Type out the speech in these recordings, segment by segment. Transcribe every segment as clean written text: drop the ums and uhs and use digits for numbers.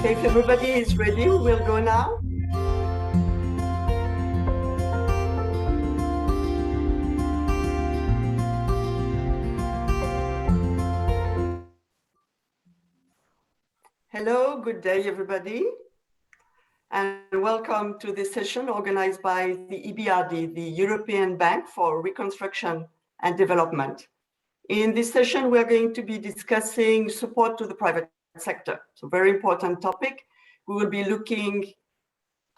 If everybody is ready, we'll go now. Hello, good day, everybody. And welcome to this session organized by the EBRD, the European Bank for Reconstruction and Development. In this session, we're going to be discussing support to the private sector. So very important topic. We will be looking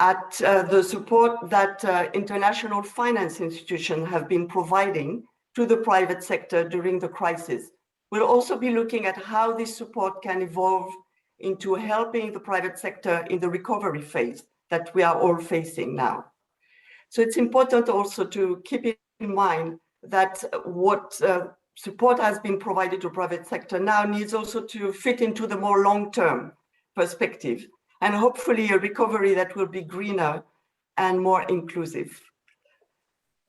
at the support that international finance institutions have been providing to the private sector during the crisis. We'll also be looking at how this support can evolve into helping the private sector in the recovery phase that we are all facing now. So it's important also to keep in mind that what support has been provided to private sector now needs also to fit into the more long-term perspective, and hopefully a recovery that will be greener and more inclusive.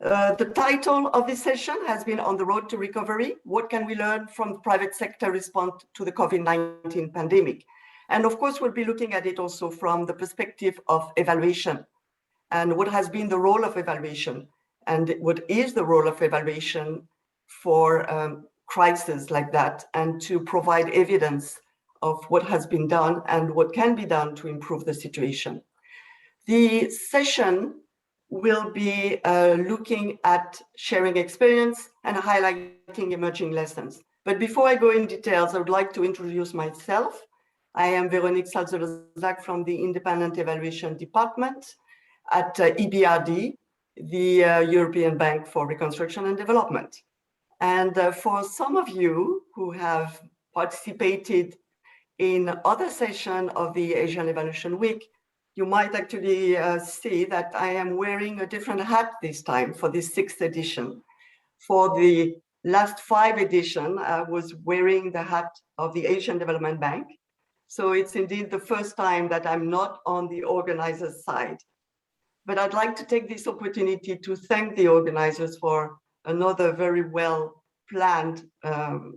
The title of this session has been On the Road to Recovery. What can we learn from the private sector response to the COVID-19 pandemic? And of course, we'll be looking at it also from the perspective of evaluation and what has been the role of evaluation and what is the role of evaluation for crises like that, and to provide evidence of what has been done and what can be done to improve the situation. The session will be looking at sharing experience and highlighting emerging lessons. But before I go in details, I would like to introduce myself. I am Véronique Salzolozak from the Independent Evaluation Department at EBRD, the European Bank for Reconstruction and Development. And for some of you who have participated in other sessions of the Asian Evaluation Week, you might actually see that I am wearing a different hat this time for this 6th edition. For the last 5 editions, I was wearing the hat of the Asian Development Bank. So it's indeed the first time that I'm not on the organizer's side. But I'd like to take this opportunity to thank the organizers for another very well-planned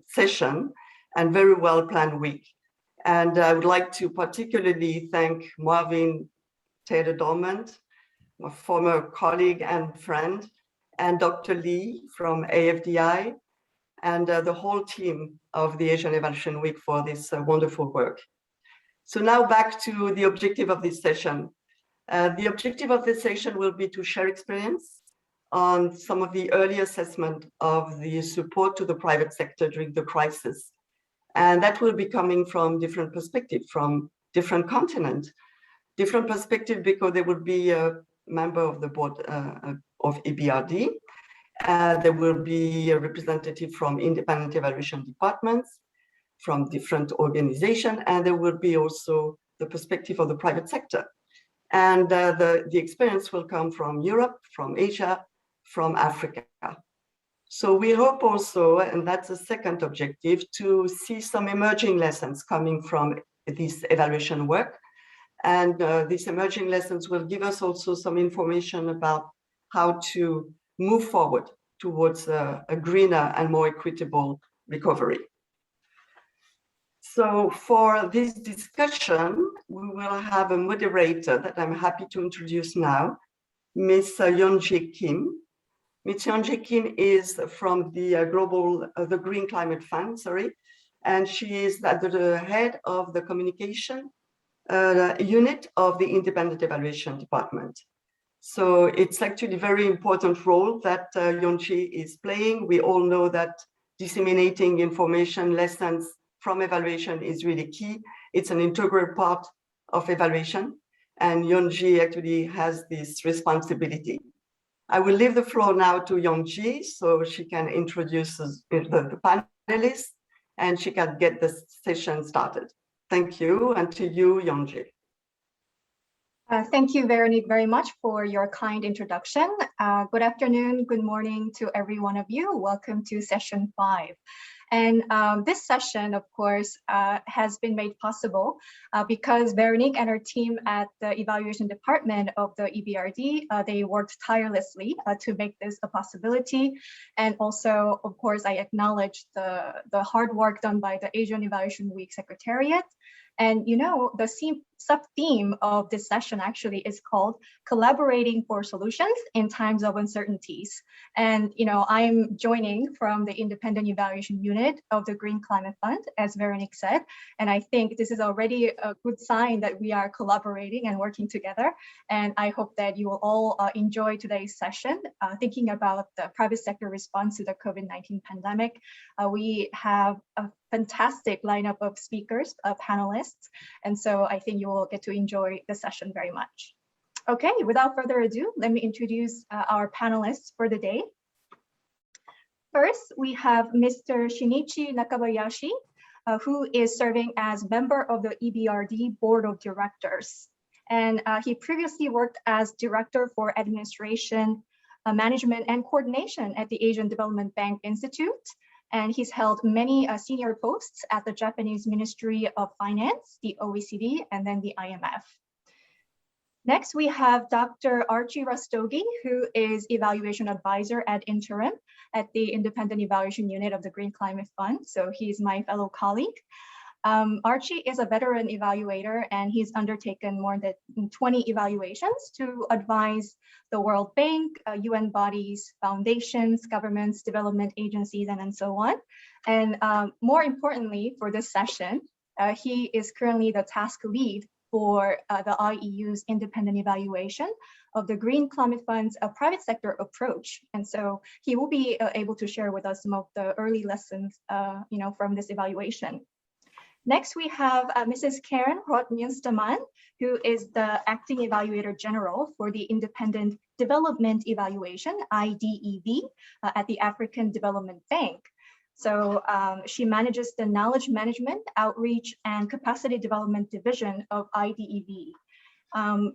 session and very well-planned week. And I would like to particularly thank Marvin Taylor-Dormant, my former colleague and friend, and Dr. Lee from AFDI, and the whole team of the Asian Evaluation Week for this wonderful work. So now back to the objective of this session. The objective of this session will be to share experience on some of the early assessment of the support to the private sector during the crisis. And that will be coming from different perspectives, from different continents. Different perspective because there will be a member of the board of EBRD. There will be a representative from independent evaluation departments, from different organizations, and there will be also the perspective of the private sector. And the experience will come from Europe, from Asia, from Africa. So we hope also, and that's the second objective, to see some emerging lessons coming from this evaluation work. And these emerging lessons will give us also some information about how to move forward towards a greener and more equitable recovery. So for this discussion, we will have a moderator that I'm happy to introduce now, Ms. Yeonji Kim. Ms. Yeonji Kim is from the Green Climate Fund, and she is at the head of the communication unit of the Independent Evaluation Department. So it's actually a very important role that Yeonji is playing. We all know that disseminating information, lessons from evaluation is really key. It's an integral part of evaluation, and Yeonji actually has this responsibility. I will leave the floor now to Yeonji so she can introduce the panelists and she can get the session started. Thank you, and to you, Yeonji. Thank you, Veronique, very much for your kind introduction. Good afternoon, good morning to every one of you. Welcome to session 5. And this session, of course, has been made possible because Veronique and her team at the evaluation department of the EBRD, they worked tirelessly to make this a possibility. And also, of course, I acknowledge the hard work done by the Asian Evaluation Week Secretariat. And you know, the sub-theme of this session actually is called Collaborating for Solutions in Times of Uncertainties. And you know, I'm joining from the Independent Evaluation Unit of the Green Climate Fund, as Veronique said. And I think this is already a good sign that we are collaborating and working together. And I hope that you will all enjoy today's session, thinking about the private sector response to the COVID-19 pandemic. We have a fantastic lineup of speakers, panelists. And so I think you will get to enjoy the session very much. Okay, without further ado, let me introduce our panelists for the day. First, we have Mr. Shinichi Nakabayashi, who is serving as member of the EBRD Board of Directors. And he previously worked as Director for Administration, Management and Coordination at the Asian Development Bank Institute. And he's held many senior posts at the Japanese Ministry of Finance, the OECD, and then the IMF. Next, we have Dr. Archie Rastogi, who is Evaluation Advisor at Interim at the Independent Evaluation Unit of the Green Climate Fund. So he's my fellow colleague. Archie is a veteran evaluator, and he's undertaken more than 20 evaluations to advise the World Bank, UN bodies, foundations, governments, development agencies, and so on. And more importantly, for this session, he is currently the task lead for the IEU's independent evaluation of the Green Climate Fund's private sector approach. And so he will be able to share with us some of the early lessons from this evaluation. Next, we have Mrs. Karen Roth-Munsterman, who is the Acting Evaluator General for the Independent Development Evaluation, IDEV, at the African Development Bank. So she manages the Knowledge Management, Outreach, and Capacity Development Division of IDEV.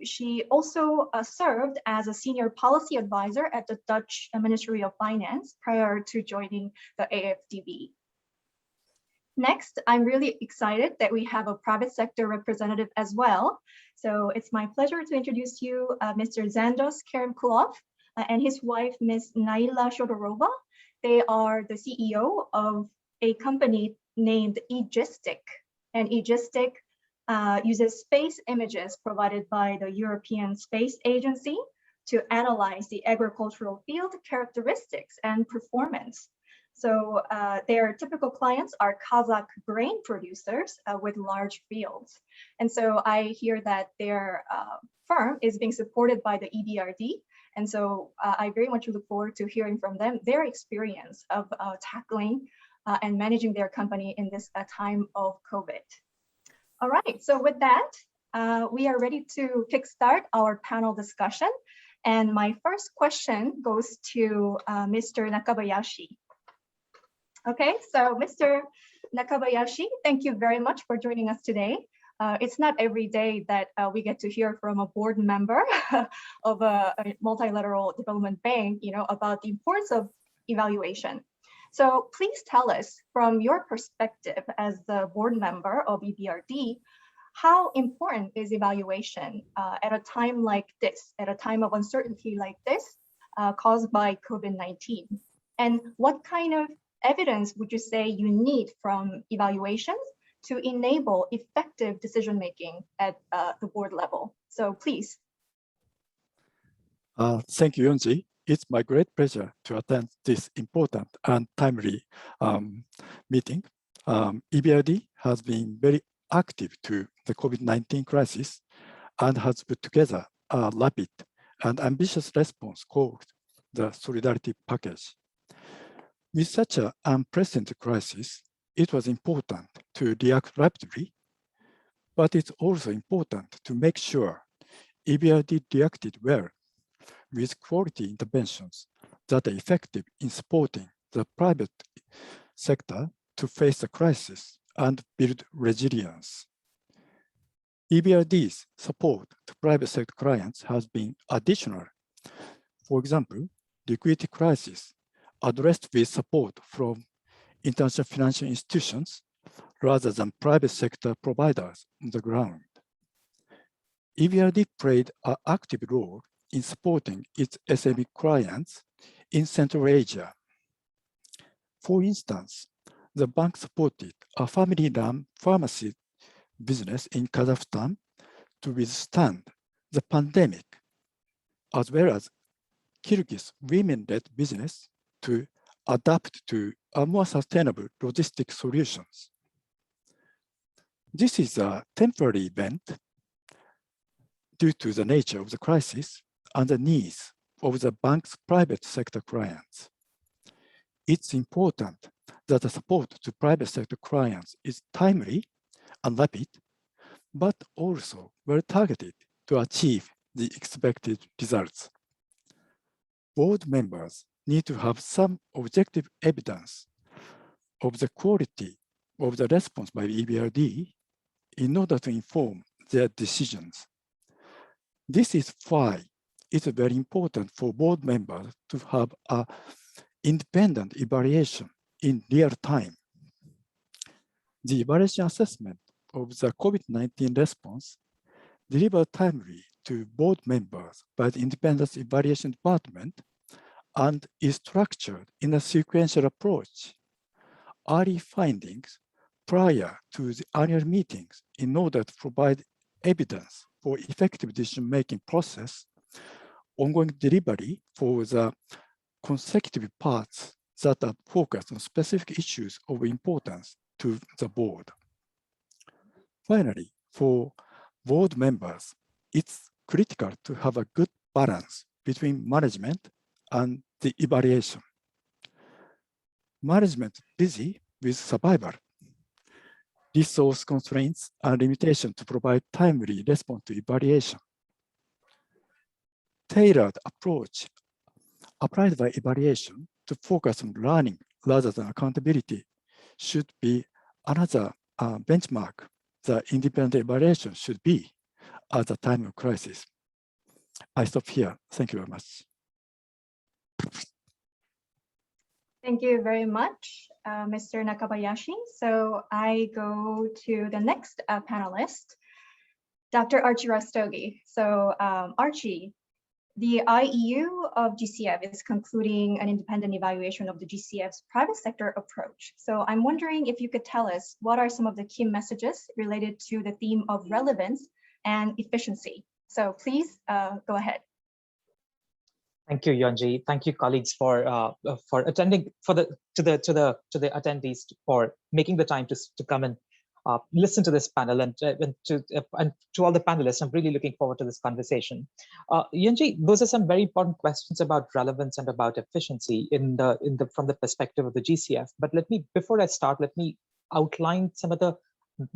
She also served as a Senior Policy Advisor at the Dutch Ministry of Finance prior to joining the AFDB. Next, I'm really excited that we have a private sector representative as well. So it's my pleasure to introduce you Mr. Zandos Kerimkulov and his wife, Ms. Naila Shodorova. They are the CEO of a company named Egistic. And Egistic uses space images provided by the European Space Agency to analyze the agricultural field characteristics and performance. So their typical clients are Kazakh grain producers with large fields. And so I hear that their firm is being supported by the EBRD, And so I very much look forward to hearing from them, their experience of tackling and managing their company in this time of COVID. All right, so with that, we are ready to kickstart our panel discussion. And my first question goes to Mr. Nakabayashi. Okay, so Mr. Nakabayashi, thank you very much for joining us today. It's not every day that we get to hear from a board member of a multilateral development bank, about the importance of evaluation. So please tell us from your perspective as the board member of EBRD, how important is evaluation at a time like this, at a time of uncertainty like this caused by COVID-19? And what kind of evidence would you say you need from evaluations to enable effective decision-making at the board level? So please. Thank you, Yonji. It's my great pleasure to attend this important and timely meeting. EBRD has been very active to the COVID-19 crisis and has put together a rapid and ambitious response called the Solidarity Package. With such an unprecedented crisis, it was important to react rapidly, but it's also important to make sure EBRD reacted well with quality interventions that are effective in supporting the private sector to face the crisis and build resilience. EBRD's support to private sector clients has been additional. For example, liquidity crisis addressed with support from international financial institutions rather than private sector providers on the ground. EBRD played an active role in supporting its SME clients in Central Asia. For instance, the bank supported a family-run pharmacy business in Kazakhstan to withstand the pandemic, as well as Kyrgyz women-led business to adapt to a more sustainable logistic solutions. This is a temporary event due to the nature of the crisis and the needs of the bank's private sector clients. It's important that the support to private sector clients is timely and rapid, but also well targeted to achieve the expected results. Board members need to have some objective evidence of the quality of the response by EBRD in order to inform their decisions. This is why it's very important for board members to have an independent evaluation in real time. The evaluation assessment of the COVID-19 response delivered timely to board members by the Independent Evaluation Department and is structured in a sequential approach. Early findings prior to the annual meetings in order to provide evidence for effective decision-making process, ongoing delivery for the consecutive parts that are focused on specific issues of importance to the board. Finally, for board members, it's critical to have a good balance between management and the evaluation. Management is busy with survival, resource constraints, and limitations to provide timely response to evaluation. Tailored approach applied by evaluation to focus on learning rather than accountability should be another benchmark the independent evaluation should be at the time of crisis. I stop here. Thank you very much. Thank you very much, Mr. Nakabayashi. So I go to the next panelist, Dr. Archie Rastogi. So Archie, the IEU of GCF is concluding an independent evaluation of the GCF's private sector approach. So I'm wondering if you could tell us what are some of the key messages related to the theme of relevance and efficiency. So please go ahead. Thank you, Yonji. Thank you, colleagues, for attending, to the attendees for making the time to come and listen to this panel and to all the panelists. I'm really looking forward to this conversation. Yunji, those are some very important questions about relevance and about efficiency from the perspective of the GCF. But before I start, let me outline some of the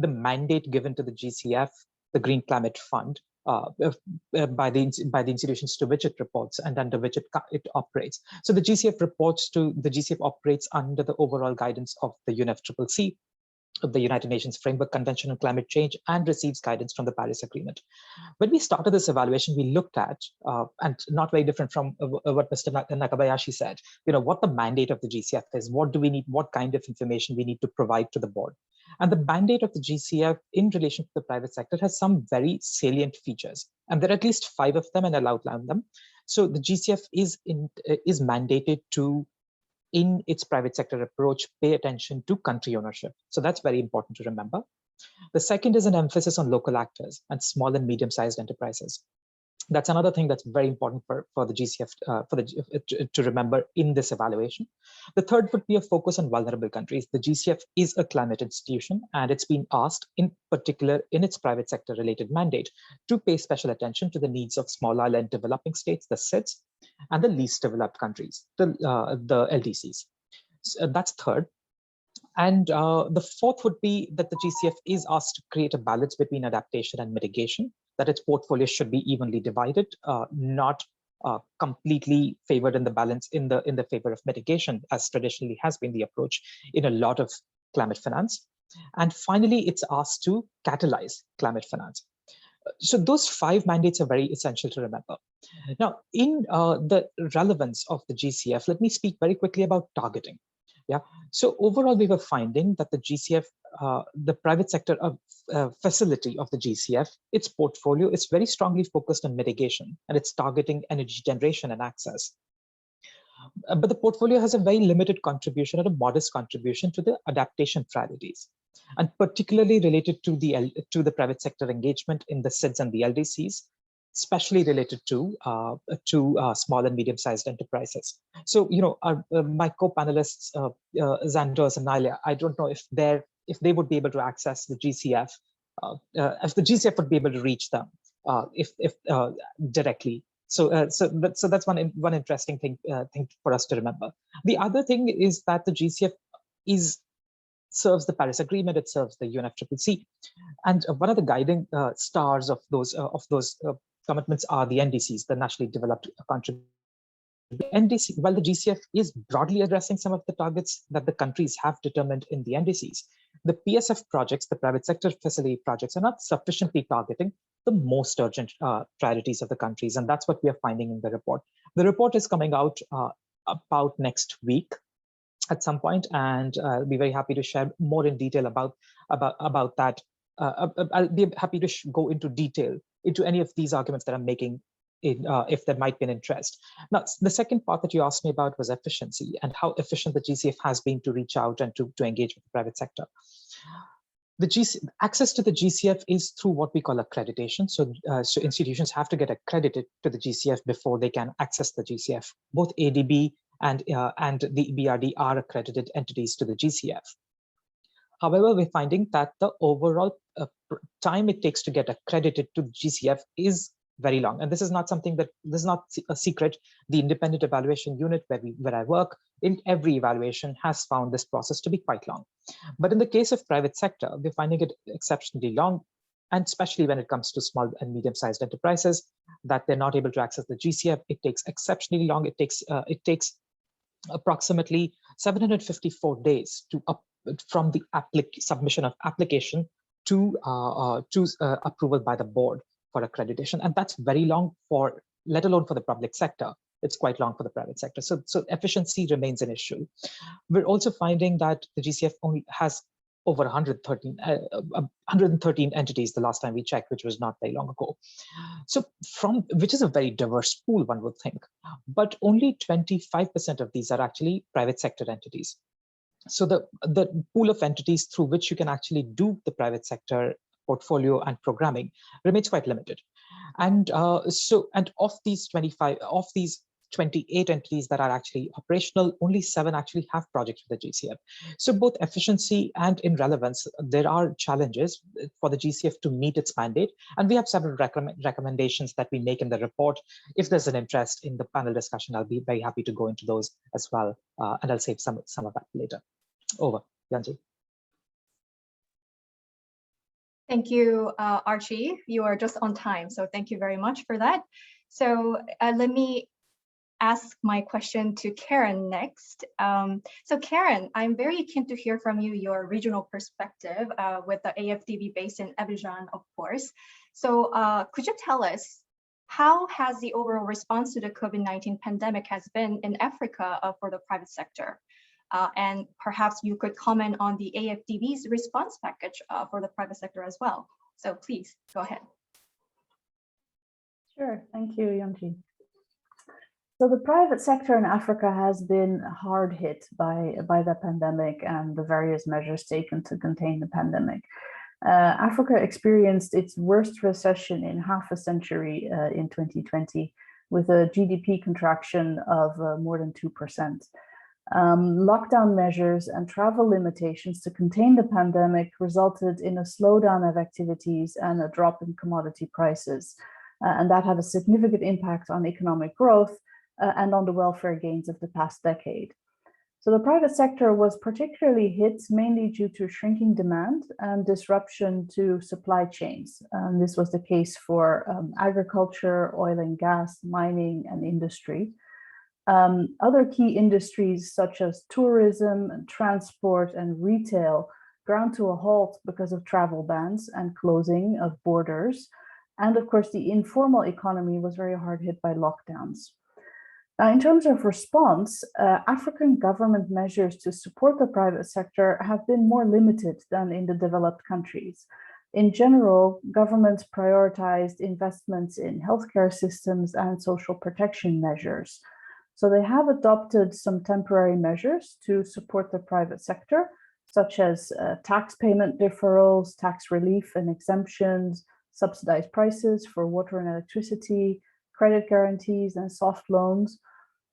mandate given to the GCF, the Green Climate Fund, by the institutions to which it reports and under which it operates. So the GCF operates under the overall guidance of the UNFCCC, of the United Nations Framework Convention on Climate Change, and receives guidance from the Paris Agreement. When we started this evaluation, we looked at, and not very different from what Mr. Nakabayashi said, what the mandate of the GCF is, what do we need, what kind of information we need to provide to the board. And the mandate of the GCF in relation to the private sector has some very salient features. And there are at least 5 of them, and I'll outline them. So the GCF is mandated to, in its private sector approach, pay attention to country ownership. So that's very important to remember. The second is an emphasis on local actors and small and medium-sized enterprises. That's another thing that's very important for the GCF to remember in this evaluation. The third would be a focus on vulnerable countries. The GCF is a climate institution, and it's been asked, in particular in its private sector related mandate, to pay special attention to the needs of small island developing states, the SIDS, and the least developed countries, the LDCs. So that's third. And the fourth would be that the GCF is asked to create a balance between adaptation and mitigation, that its portfolio should be evenly divided, not completely favored in the balance in the favor of mitigation, as traditionally has been the approach in a lot of climate finance. And finally, it's asked to catalyze climate finance. So those 5 mandates are very essential to remember. Now, in the relevance of the GCF, let me speak very quickly about targeting. Yeah. So overall, we were finding that the GCF, the private sector facility of the GCF, its portfolio is very strongly focused on mitigation, and it's targeting energy generation and access. But the portfolio has a very limited contribution, or a modest contribution, to the adaptation priorities, and particularly related to the private sector engagement in the SIDS and the LDCs, especially related to small and medium-sized enterprises. So, my co-panelists, Xandos and Naila, I don't know if they would be able to access the GCF, if the GCF would be able to reach them, if directly. So that's one interesting thing for us to remember. The other thing is that the GCF serves the Paris Agreement, it serves the UNFCCC, and one of the guiding stars of those commitments are the NDCs, the nationally developed contributions. The NDC, while the GCF is broadly addressing some of the targets that the countries have determined in the NDCs, the PSF projects, the private sector facility projects, are not sufficiently targeting the most urgent priorities of the countries, and that's what we are finding in the report. The report is coming out about next week at some point, and I'll be very happy to share more in detail about that. I'll be happy to go into detail into any of these arguments that I'm making, if there might be an interest. Now, the second part that you asked me about was efficiency, and how efficient the GCF has been to reach out and to engage with the private sector. Access to the GCF is through what we call accreditation. So institutions have to get accredited to the GCF before they can access the GCF. Both ADB and the EBRD are accredited entities to the GCF. However, we're finding that the overall time it takes to get accredited to the GCF is very long. And this is not something this is not a secret. The independent evaluation unit where I work, in every evaluation, has found this process to be quite long. But in the case of private sector, we're finding it exceptionally long, and especially when it comes to small and medium-sized enterprises, that they're not able to access the GCF. It takes exceptionally long. It takes approximately 754 days from the submission of application to approval by the board for accreditation, and that's very long let alone for the public sector. It's quite long for the private sector. So efficiency remains an issue. We're also finding that the GCF only has over 113 entities the last time we checked, which was not very long ago. So which is a very diverse pool, one would think, but only 25% of these are actually private sector entities. So the pool of entities through which you can actually do the private sector portfolio and programming remains quite limited. And of these 28 entities that are actually operational, only 7 actually have projects with the GCF. So both efficiency and in relevance, there are challenges for the GCF to meet its mandate. And we have several recommendations that we make in the report. If there's an interest in the panel discussion, I'll be very happy to go into those as well. And I'll save some of that later. Over, Yanji. Thank you, Archie. You are just on time, so thank you very much for that. So let me ask my question to Karen next. So Karen, I'm very keen to hear from you your regional perspective with the AFDB based in Abidjan, of course. So could you tell us how has the overall response to the COVID-19 pandemic has been in Africa for the private sector? And perhaps you could comment on the AFDB's response package for the private sector as well. So please go ahead. Sure, thank you, Yanji. So the private sector in Africa has been hard hit by the pandemic and the various measures taken to contain the pandemic. Africa experienced its worst recession in half a century in 2020, with a GDP contraction of more than 2%. Lockdown measures and travel limitations to contain the pandemic resulted in a slowdown of activities and a drop in commodity prices. And that had a significant impact on economic growth and on the welfare gains of the past decade. So the private sector was particularly hit mainly due to shrinking demand and disruption to supply chains. This was the case for agriculture, oil and gas, mining, and industry. Other key industries such as tourism, transport, and retail ground to a halt because of travel bans and closing of borders. And of course, the informal economy was very hard hit by lockdowns. Now, in terms of response, African government measures to support the private sector have been more limited than in the developed countries. In general, governments prioritized investments in healthcare systems and social protection measures. So they have adopted some temporary measures to support the private sector, such as tax payment deferrals, tax relief and exemptions, subsidized prices for water and electricity, credit guarantees, and soft loans.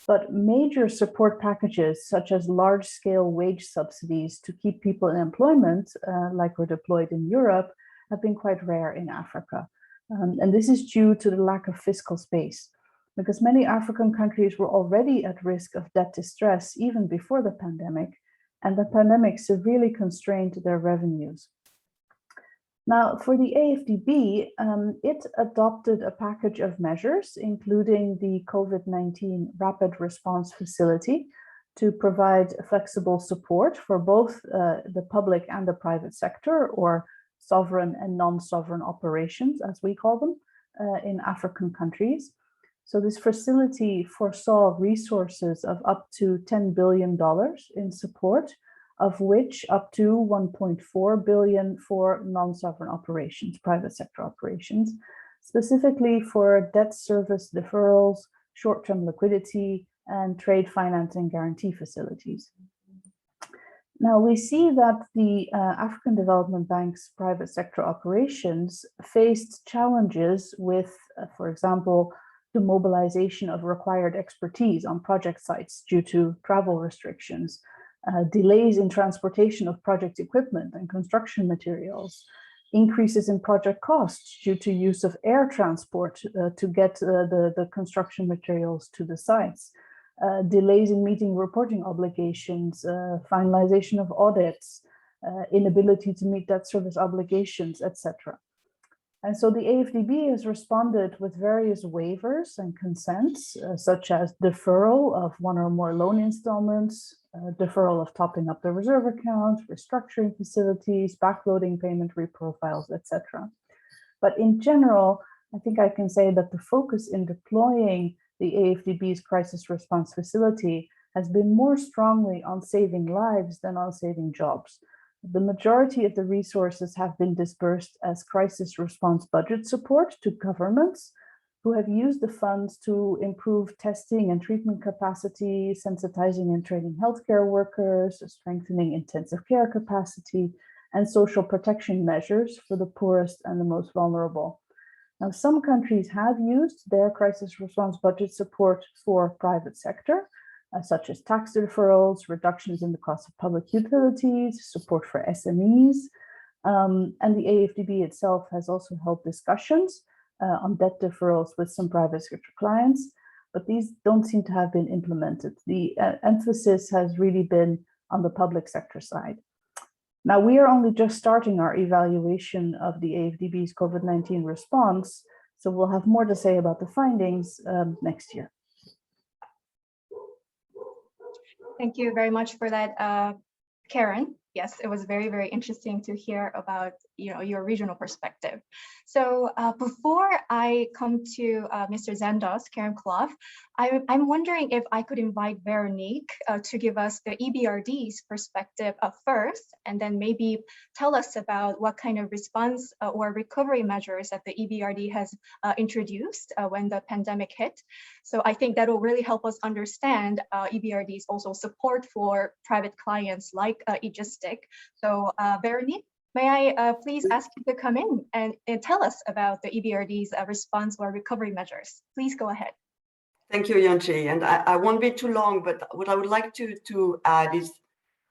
But major support packages, such as large-scale wage subsidies to keep people in employment, like were deployed in Europe, have been quite rare in Africa. And this is due to the lack of fiscal space, because many African countries were already at risk of debt distress even before the pandemic, and the pandemic severely constrained their revenues. Now, for the AFDB, it adopted a package of measures, including the COVID-19 Rapid Response Facility, to provide flexible support for both the public and the private sector, or sovereign and non-sovereign operations, as we call them, in African countries. So this facility foresaw resources of up to $10 billion in support, of which up to $1.4 billion for non-sovereign operations, private sector operations, specifically for debt service deferrals, short-term liquidity, and trade finance and guarantee facilities. Now, we see that the African Development Bank's private sector operations faced challenges with, for example, the mobilization of required expertise on project sites due to travel restrictions, delays in transportation of project equipment and construction materials, increases in project costs due to use of air transport to get the construction materials to the sites, delays in meeting reporting obligations, finalization of audits, inability to meet debt service obligations, etc. And so the AFDB has responded with various waivers and consents, such as deferral of one or more loan installments, deferral of topping up the reserve account, restructuring facilities, backloading payment reprofiles, etc. But in general, I think I can say that the focus in deploying the AFDB's crisis response facility has been more strongly on saving lives than on saving jobs. The majority of the resources have been disbursed as crisis response budget support to governments who have used the funds to improve testing and treatment capacity, sensitizing and training healthcare workers, strengthening intensive care capacity, and social protection measures for the poorest and the most vulnerable. Now, some countries have used their crisis response budget support for private sector, such as tax deferrals, reductions in the cost of public utilities, support for SMEs. And the AFDB itself has also held discussions on debt deferrals with some private sector clients, but these don't seem to have been implemented. The emphasis has really been on the public sector side. Now, we are only just starting our evaluation of the AFDB's COVID-19 response, so we'll have more to say about the findings next year. Thank you very much for that, Karen. Yes, it was very, very interesting to hear about your regional perspective. So before I come to Mr. Zendos, Karen Clough, I'm wondering if I could invite Veronique to give us the EBRD's perspective first, and then maybe tell us about what kind of response or recovery measures that the EBRD has introduced when the pandemic hit. So I think that will really help us understand EBRD's also support for private clients like Aegistic. So Veronique, may I please ask you to come in and tell us about the EBRD's response or recovery measures? Please go ahead. Thank you, Yonji. And I won't be too long, but what I would like to add is,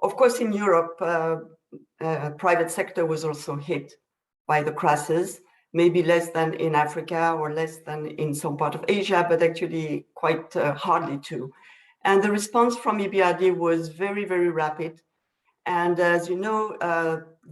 of course, in Europe, private sector was also hit by the crisis, maybe less than in Africa or less than in some part of Asia, but actually quite hardly too. And the response from EBRD was very, very rapid. And as you know,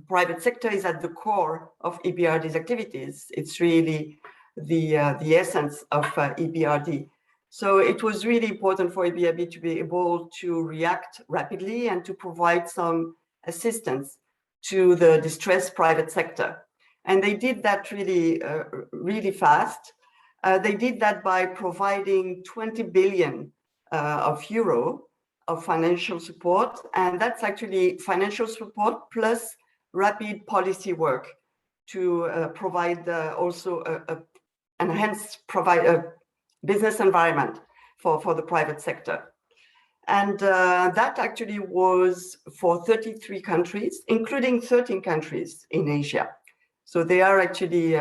private sector is at the core of EBRD's activities. It's really the essence of EBRD. So it was really important for EBRD to be able to react rapidly and to provide some assistance to the distressed private sector. And they did that really, really fast. They did that by providing 20 billion of euro of financial support. And that's actually financial support plus rapid policy work to provide also provide a business environment for the private sector. And that actually was for 33 countries, including 13 countries in Asia. So they are actually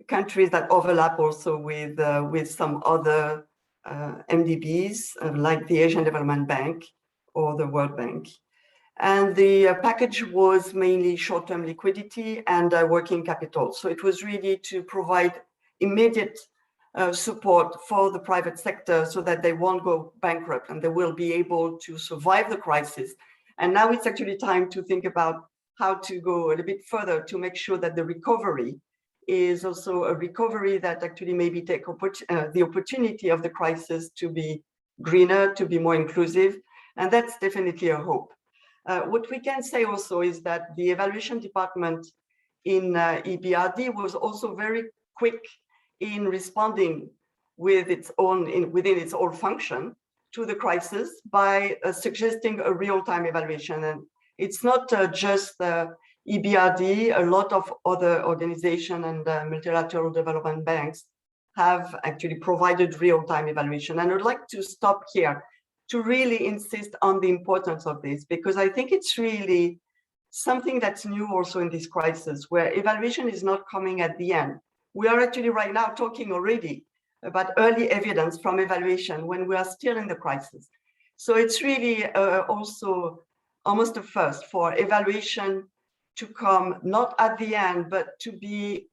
countries that overlap also with some other MDBs, like the Asian Development Bank or the World Bank. And the package was mainly short-term liquidity and working capital. So it was really to provide immediate support for the private sector so that they won't go bankrupt and they will be able to survive the crisis. And now it's actually time to think about how to go a little bit further to make sure that the recovery is also a recovery that actually maybe take the opportunity of the crisis to be greener, to be more inclusive. And that's definitely a hope. What we can say also is that the evaluation department in EBRD was also very quick in responding with within its own function to the crisis by suggesting a real-time evaluation. And it's not just EBRD, a lot of other organizations and multilateral development banks have actually provided real-time evaluation. And I'd like to stop here to really insist on the importance of this, because I think it's really something that's new also in this crisis, where evaluation is not coming at the end. We are actually right now talking already about early evidence from evaluation when we are still in the crisis. So it's really also almost a first for evaluation to come not at the end, but to be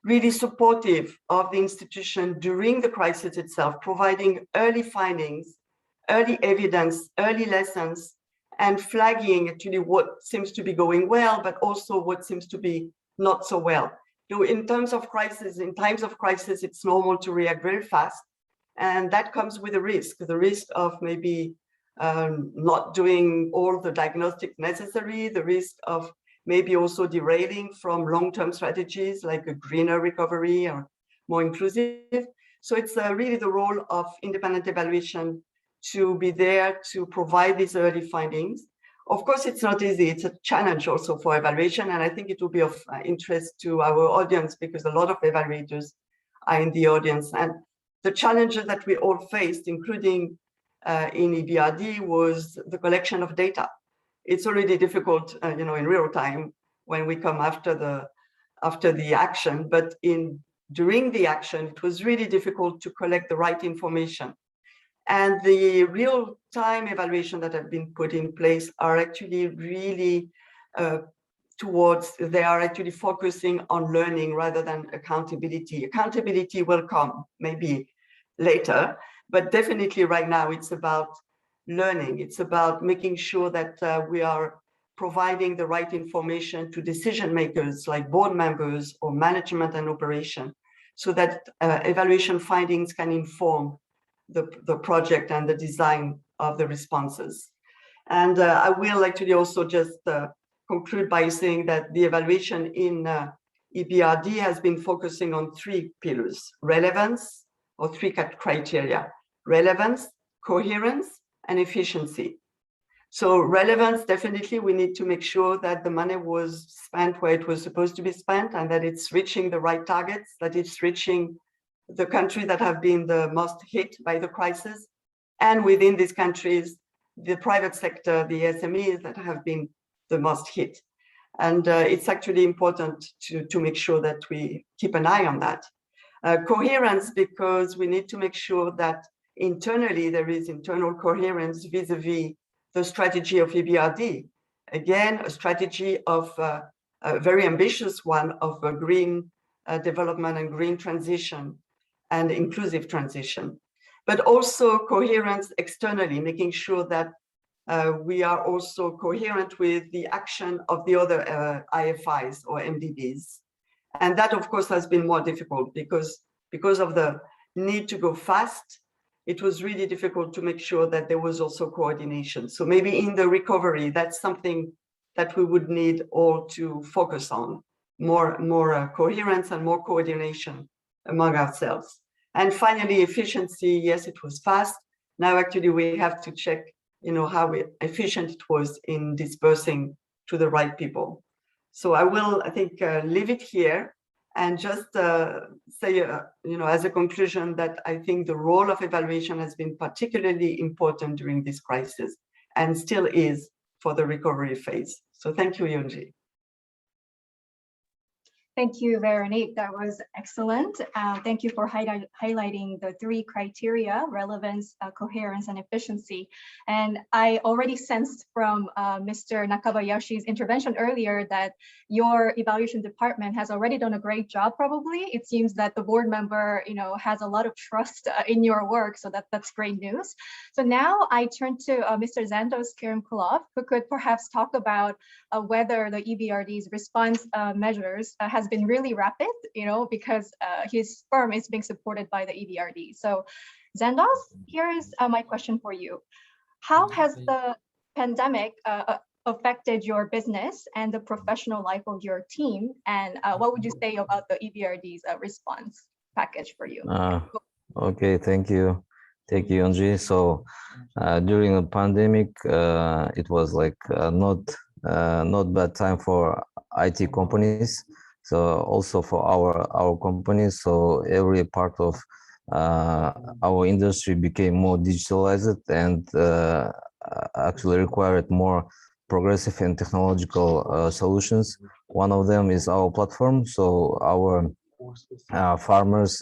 really supportive of the institution during the crisis itself, providing early findings, early evidence, early lessons, and flagging actually what seems to be going well, but also what seems to be not so well. In terms of crisis, in times of crisis, it's normal to react very fast. And that comes with a risk of maybe not doing all the diagnostic necessary, the risk of maybe also derailing from long-term strategies like a greener recovery or more inclusive. So it's really the role of independent evaluation to be there to provide these early findings. Of course, it's not easy. It's a challenge also for evaluation. And I think it will be of interest to our audience because a lot of evaluators are in the audience. And the challenges that we all faced, including in EBRD, was the collection of data. It's already difficult, in real time when we come after the action. But in during the action, it was really difficult to collect the right information. And the real-time evaluation that have been put in place are actually really they are actually focusing on learning rather than accountability. Accountability will come maybe later, but definitely right now it's about learning. It's about making sure that we are providing the right information to decision makers like board members or management and operation, so that evaluation findings can inform the project and the design of the responses. And I will actually also just conclude by saying that the evaluation in EBRD has been focusing on 3 pillars: relevance, or 3 criteria: relevance, coherence, and efficiency. So relevance, definitely we need to make sure that the money was spent where it was supposed to be spent, and that it's reaching the right targets, that it's reaching the countries that have been the most hit by the crisis. And within these countries, the private sector, the SMEs that have been the most hit. And it's actually important to make sure that we keep an eye on that. Coherence, because we need to make sure that internally there is internal coherence vis-a-vis the strategy of EBRD. Again, a strategy of a very ambitious one of a green development and green transition and inclusive transition, but also coherence externally, making sure that we are also coherent with the action of the other IFIs or MDBs. And that, of course, has been more difficult because of the need to go fast. It was really difficult to make sure that there was also coordination. So maybe in the recovery, that's something that we would need all to focus on, more coherence and more coordination among ourselves. And finally, efficiency. Yes, it was fast. Now, actually, we have to check, how efficient it was in dispersing to the right people. So I will, I think, leave it here and just say, as a conclusion, that I think the role of evaluation has been particularly important during this crisis and still is for the recovery phase. So thank you, Yonji. Thank you, Veronique. That was excellent. Thank you for highlighting the 3 criteria: relevance, coherence, and efficiency. And I already sensed from Mr. Nakabayashi's intervention earlier that your evaluation department has already done a great job, probably. It seems that the board member, has a lot of trust in your work, so that's great news. So now I turn to Mr. Zandos Kerimkulov, who could perhaps talk about whether the EBRD's response measures has been really rapid, because his firm is being supported by the EBRD. So Zandos, here is my question for you. How has the pandemic affected your business and the professional life of your team? And what would you say about the EBRD's response package for you? Okay, thank you. Thank you, Yonji. So during the pandemic, it was like not bad time for IT companies. So also for our companies. So every part of our industry became more digitalized and actually required more progressive and technological solutions. One of them is our platform. So our farmers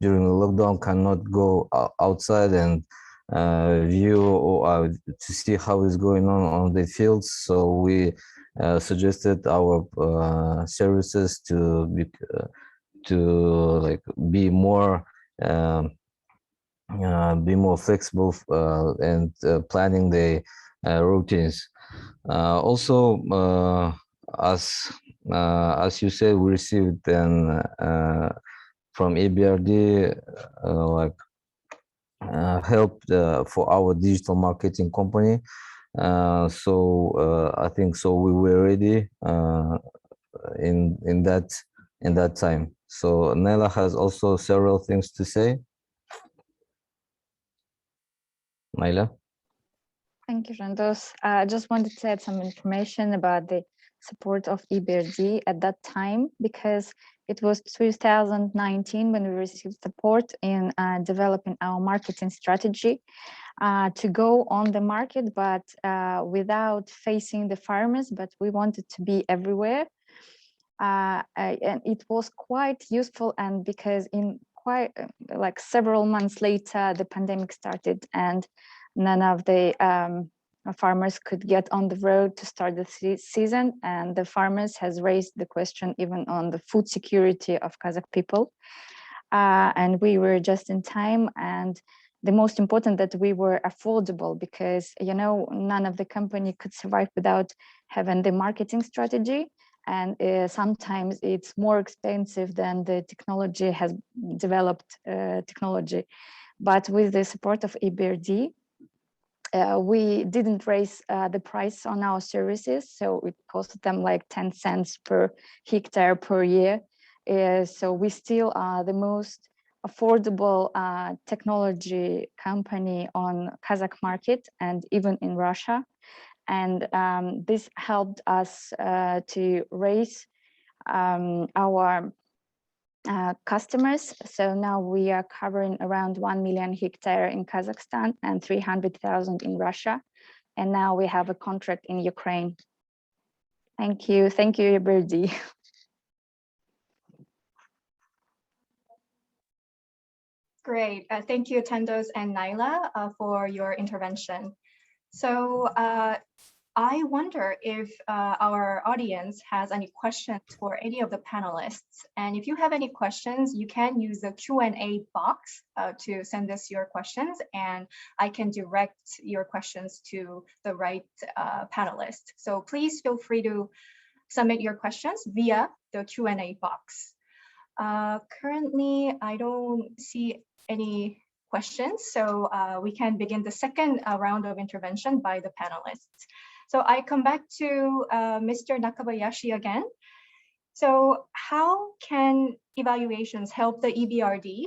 during the lockdown cannot go outside and view or to see how is going on the fields. So we suggested our services to be more flexible and planning the routines. Also, as you said, we received then from EBRD help for our digital marketing company. So I think so we were ready in that time. So Nela has also several things to say. Naila? Thank you, Zandos. I just wanted to add some information about the support of EBRD at that time, because it was 2019 when we received support in developing our marketing strategy to go on the market, but without facing the farmers, but we wanted to be everywhere. and it was quite useful. And because in quite like several months later, the pandemic started and none of the farmers could get on the road to start the season. And the farmers has raised the question even on the food security of Kazakh people. And we were just in time. And the most important that we were affordable, because, you know, none of the company could survive without having the marketing strategy. And sometimes it's more expensive than the technology has developed technology. But with the support of EBRD, we didn't raise the price on our services. So it cost them like 10 cents per hectare per year. So we still are the most affordable technology company on Kazakh market and even in Russia. And this helped us to raise our customers. So now we are covering around 1 million hectare in Kazakhstan and 300,000 in Russia. And now we have a contract in Ukraine. Thank you. Thank you, EBRD. Great. Thank you, Tendos and Naila, for your intervention. So I wonder if our audience has any questions for any of the panelists. And if you have any questions, you can use the Q&A box to send us your questions, and I can direct your questions to the right panelist. So please feel free to submit your questions via the Q&A box. Currently, I don't see any questions, so we can begin the second round of intervention by the panelists. So I come back to Mr. Nakabayashi again. So how can evaluations help the EBRD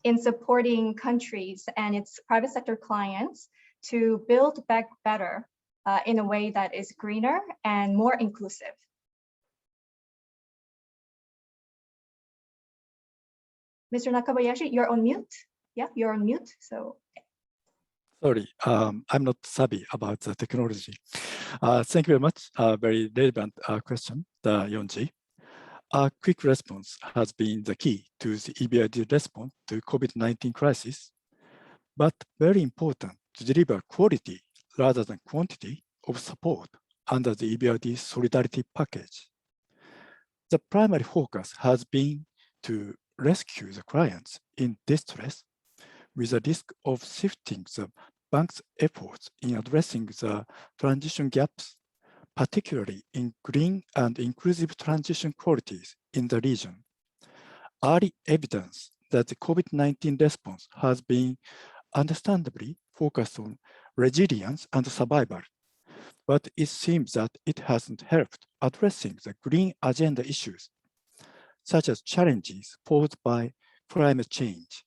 in supporting countries and its private sector clients to build back better in a way that is greener and more inclusive? Mr. Nakabayashi, you're on mute. Yeah, you're on mute. So. Sorry, I'm not savvy about the technology. Thank you very much. Very relevant question, Yonji. A quick response has been the key to the EBRD response to COVID-19 crisis, but very important to deliver quality rather than quantity of support under the EBRD solidarity package. The primary focus has been to rescue the clients in distress with the risk of shifting the bank's efforts in addressing the transition gaps, particularly in green and inclusive transition qualities in the region. Early evidence that the COVID-19 response has been understandably focused on resilience and survival, but it seems that it hasn't helped addressing the green agenda issues, such as challenges posed by climate change.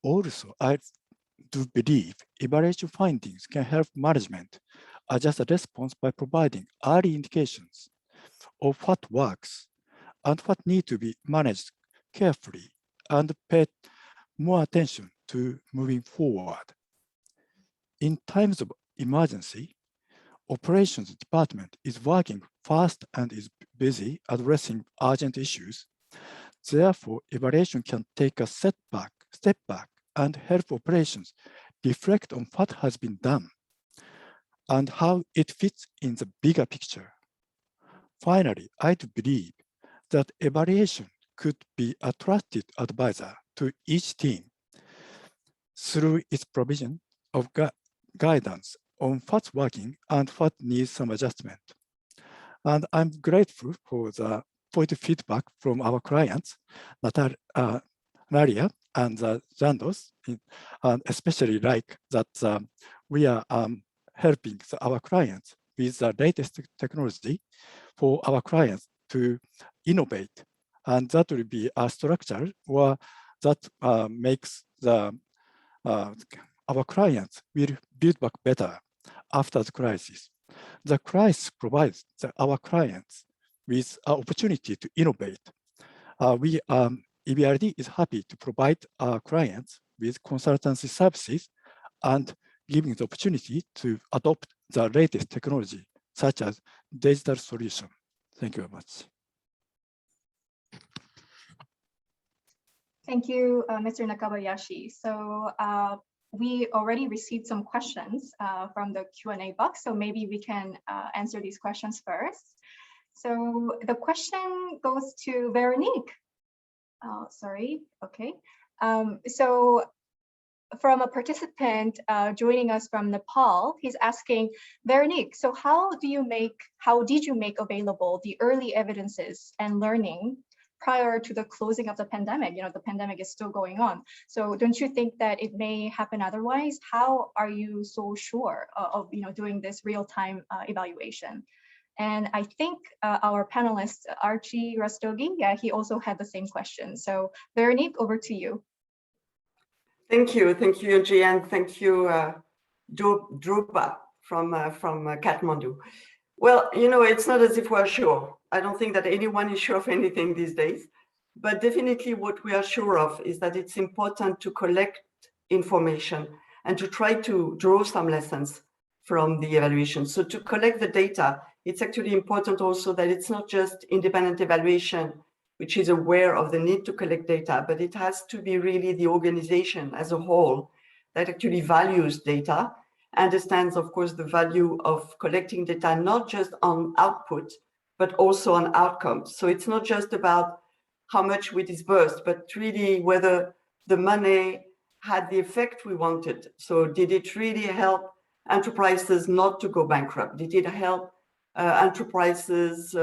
Also, I do believe evaluation findings can help management adjust a response by providing early indications of what works and what needs to be managed carefully and paid more attention to moving forward. In times of emergency, operations department is working fast and is busy addressing urgent issues. Therefore, evaluation can take a step back and help operations reflect on what has been done and how it fits in the bigger picture. Finally, I do believe that evaluation could be a trusted advisor to each team through its provision of guidance on what's working and what needs some adjustment. And I'm grateful for the positive feedback from our clients, Naria and Jandos, and especially like that we are helping our clients with the latest technology for our clients to innovate. And that will be a structure or that makes our clients will build back better after the crisis. The crisis provides our clients with an opportunity to innovate. EBRD is happy to provide our clients with consultancy services and giving the opportunity to adopt the latest technology, such as digital solution. Thank you very much. Thank you, Mr. Nakabayashi. So we already received some questions from the Q&A box, so maybe we can answer these questions first. So the question goes to Veronique. Sorry, okay. So from a participant joining us from Nepal, he's asking, Veronique, so how did you make available the early evidences and learning prior to the closing of the pandemic? You know, the pandemic is still going on. So don't you think that it may happen otherwise? How are you so sure of doing this real-time evaluation? And I think our panelist, Archie Rastogi, yeah, he also had the same question. So Veronique, over to you. Thank you, Yunji, and thank you, Drupa from Kathmandu. Well, it's not as if we're sure. I don't think that anyone is sure of anything these days, but definitely what we are sure of is that it's important to collect information and to try to draw some lessons from the evaluation. So to collect the data, it's actually important also that it's not just independent evaluation which is aware of the need to collect data, but it has to be really the organization as a whole that actually values data, understands, of course, the value of collecting data, not just on output, but also on outcomes. So it's not just about how much we disbursed, but really whether the money had the effect we wanted. So did it really help enterprises not to go bankrupt? Did it help enterprises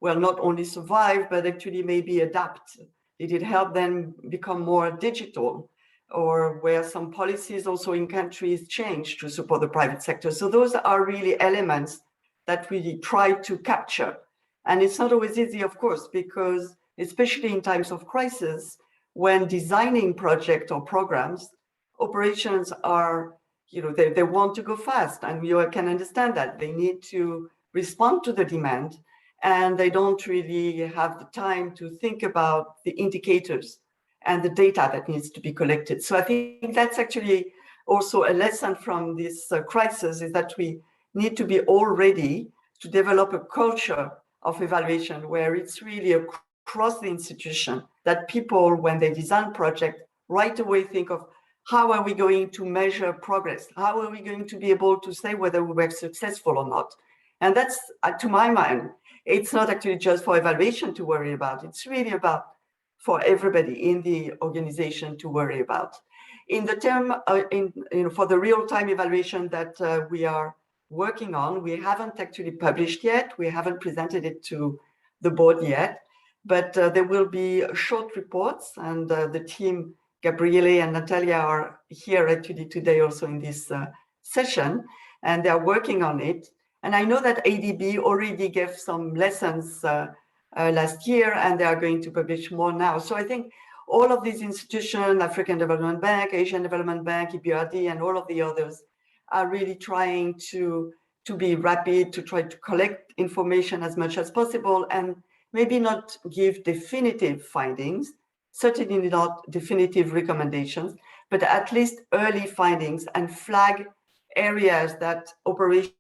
well, not only survive, but actually maybe adapt? Did it help them become more digital? Or where some policies also in countries change to support the private sector? So those are really elements that we try to capture. And it's not always easy, of course, because especially in times of crisis, when designing projects or programs, operations are, they want to go fast, and you can understand that. They need to respond to the demand, and they don't really have the time to think about the indicators and the data that needs to be collected. So I think that's actually also a lesson from this crisis, is that we need to be all ready to develop a culture of evaluation where it's really across the institution, that people, when they design projects, right away think of how are we going to measure progress? How are we going to be able to say whether we were successful or not? And that's, to my mind, it's not actually just for evaluation to worry about. It's really about for everybody in the organization to worry about. In the term, for the real-time evaluation that we are working on, we haven't actually published yet. We haven't presented it to the board yet, but there will be short reports, and the team, Gabriele and Natalia, are here actually today also in this session, and they are working on it. And I know that ADB already gave some lessons last year, and they are going to publish more now. So I think all of these institutions, African Development Bank, Asian Development Bank, EBRD, and all of the others are really trying to be rapid, to try to collect information as much as possible, and maybe not give definitive findings, certainly not definitive recommendations, but at least early findings, and flag areas that operation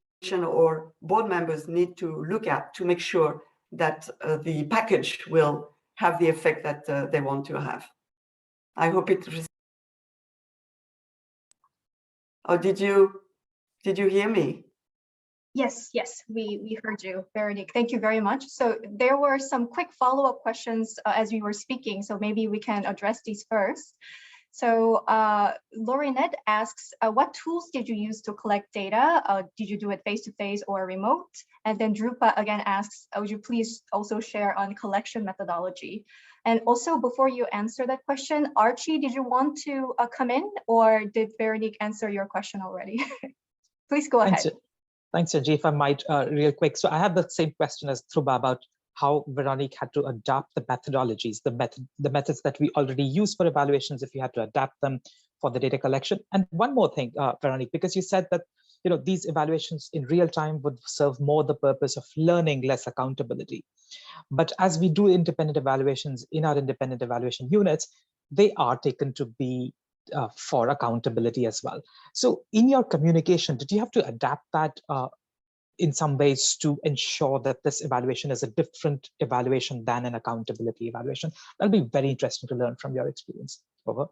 or board members need to look at to make sure that the package will have the effect that they want to have. I hope it. Oh, did you hear me? Yes, we heard you, Veronique. Thank you very much. So there were some quick follow-up questions as we were speaking, so maybe we can address these first. So Laurinette asks, what tools did you use to collect data? Did you do it face-to-face or remote? And then Drupa again asks, would you please also share on collection methodology? And also, before you answer that question, Archie, did you want to come in, or did Veronique answer your question already? Please go ahead. Thanks, Angie. If I might, real quick. So I have the same question as Truba about how Veronique had to adapt the methodologies, the methods that we already use for evaluations, if you had to adapt them for the data collection. And one more thing, Veronique, because you said that these evaluations in real time would serve more the purpose of learning, less accountability. But as we do independent evaluations in our independent evaluation units, they are taken to be for accountability as well. So in your communication, did you have to adapt that in some ways to ensure that this evaluation is a different evaluation than an accountability evaluation? That'll be very interesting to learn from your experience. Over.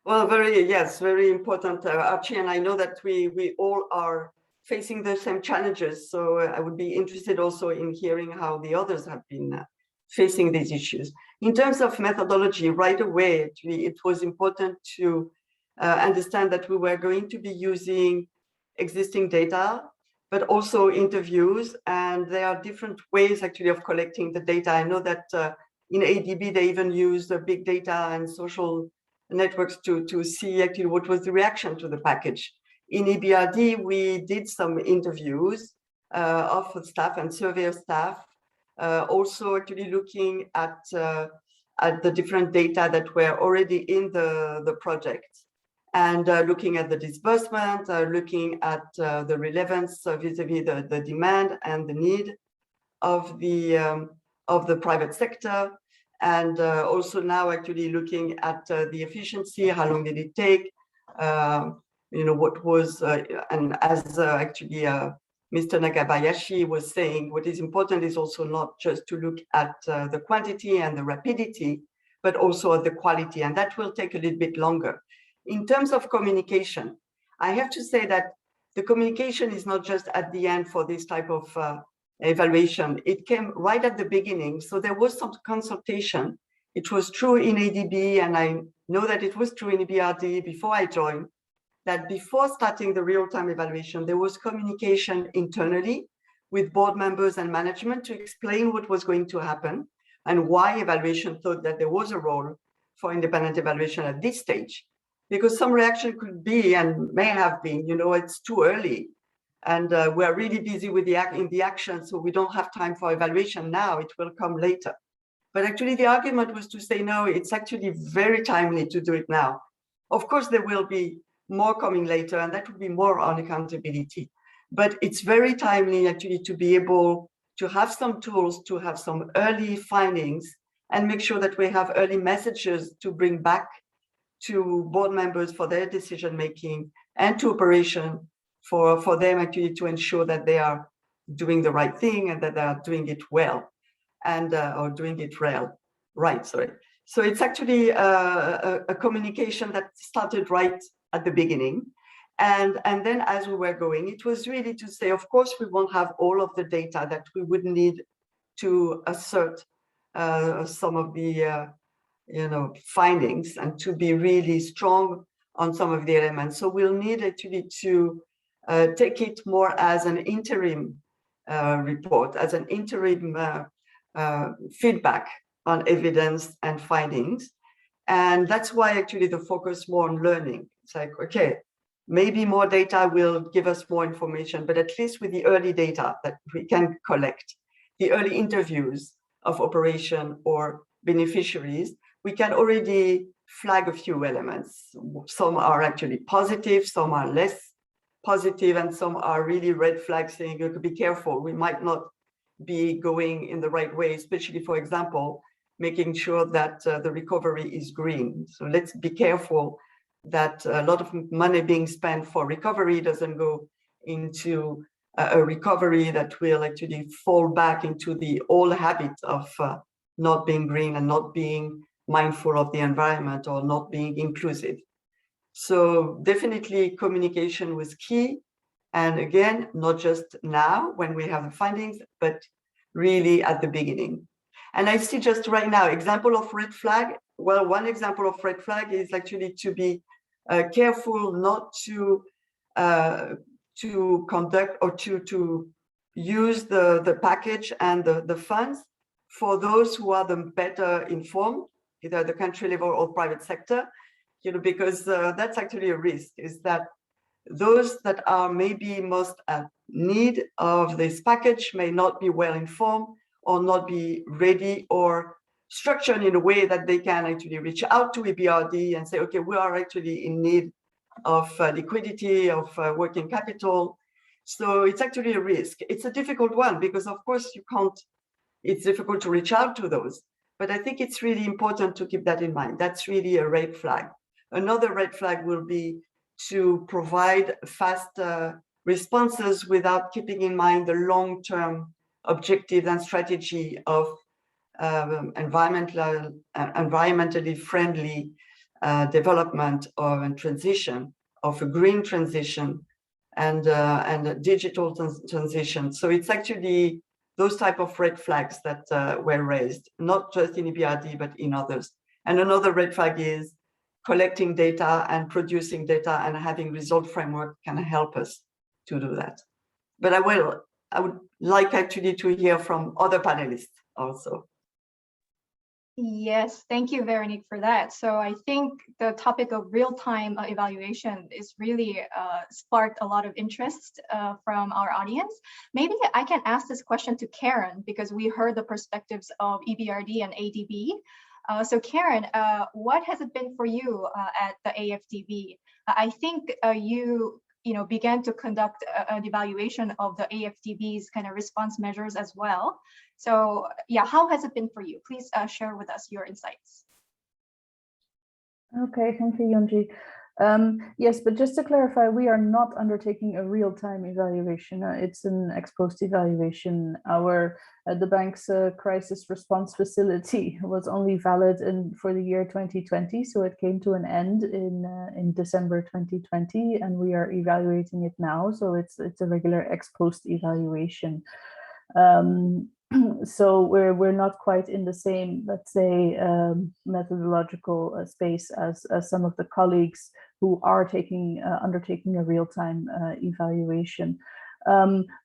Well, very important, Archie, and I know that we all are facing the same challenges. So I would be interested also in hearing how the others have been facing these issues. In terms of methodology, right away, actually, it was important to understand that we were going to be using existing data, but also interviews, and there are different ways actually of collecting the data. I know that in ADB, they even use big data and social networks to see actually what was the reaction to the package. In EBRD, we did some interviews of staff and survey of staff, also actually looking at the different data that were already in the project, and looking at the disbursement, looking at the relevance vis-a-vis the demand and the need of the private sector, and also now actually looking at the efficiency, how long did it take, what was, and as actually Mr. Nakabayashi was saying, what is important is also not just to look at the quantity and the rapidity, but also at the quality, and that will take a little bit longer. In terms of communication, I have to say that the communication is not just at the end for this type of evaluation. It came right at the beginning. So there was some consultation. It was true in ADB, and I know that it was true in EBRD before I joined, that before starting the real-time evaluation, there was communication internally with board members and management to explain what was going to happen and why evaluation thought that there was a role for independent evaluation at this stage. Because some reaction could be, and may have been, it's too early, and we're really busy with the action, so we don't have time for evaluation now, it will come later. But actually the argument was to say, no, it's actually very timely to do it now. Of course, there will be more coming later, and that would be more on accountability. But it's very timely actually to be able to have some tools, to have some early findings, and make sure that we have early messages to bring back to board members for their decision making, and to operation for them actually to ensure that they are doing the right thing and that they are doing it well, and or doing it right. Sorry. So it's actually a communication that started right at the beginning, and then as we were going, it was really to say, of course, we won't have all of the data that we would need to assert some of the findings and to be really strong on some of the elements. So we'll need actually to take it more as an interim report, as an interim feedback on evidence and findings. And that's why actually the focus more on learning. It's like, okay, maybe more data will give us more information, but at least with the early data that we can collect, the early interviews of operation or beneficiaries, we can already flag a few elements. Some are actually positive, some are less positive, and some are really red flags saying you could be careful. We might not be going in the right way, especially, for example, making sure that the recovery is green. So let's be careful that a lot of money being spent for recovery doesn't go into a recovery that will actually fall back into the old habit of not being green and not being mindful of the environment or not being inclusive. So definitely communication was key. And again, not just now when we have the findings, but really at the beginning. And I see just right now, example of red flag. Well, one example of red flag is actually to be careful not to conduct or to use the package and the funds for those who are the better informed, either the country level or private sector, because that's actually a risk, is that those that are maybe most at need of this package may not be well informed or not be ready or structured in a way that they can actually reach out to EBRD and say, okay, we are actually in need of liquidity, of working capital. So it's actually a risk. It's a difficult one because of course you can't, it's difficult to reach out to those, but I think it's really important to keep that in mind. That's really a red flag. Another red flag will be to provide fast responses without keeping in mind the long-term objectives and strategy of environmentally friendly development or transition, of a green transition and a digital transition. So it's actually those type of red flags that were raised, not just in EBRD, but in others. And another red flag is collecting data and producing data, and having result framework can help us to do that. But I would like actually to hear from other panelists also. Yes, thank you, Veronique, for that. So I think the topic of real-time evaluation is really sparked a lot of interest from our audience. Maybe I can ask this question to Karen, because we heard the perspectives of EBRD and ADB. So Karen, what has it been for you at the AFDB? I think you began to conduct an evaluation of the AFDB's kind of response measures as well. So yeah, how has it been for you? Please share with us your insights. Okay, thank you, Yonji. Yes, but just to clarify, we are not undertaking a real-time evaluation. It's an ex-post evaluation. The bank's crisis response facility was only valid for the year 2020, so it came to an end in December 2020, and we are evaluating it now. So it's a regular ex-post evaluation. So we're not quite in the same, let's say, methodological space as some of the colleagues who are undertaking a real-time evaluation.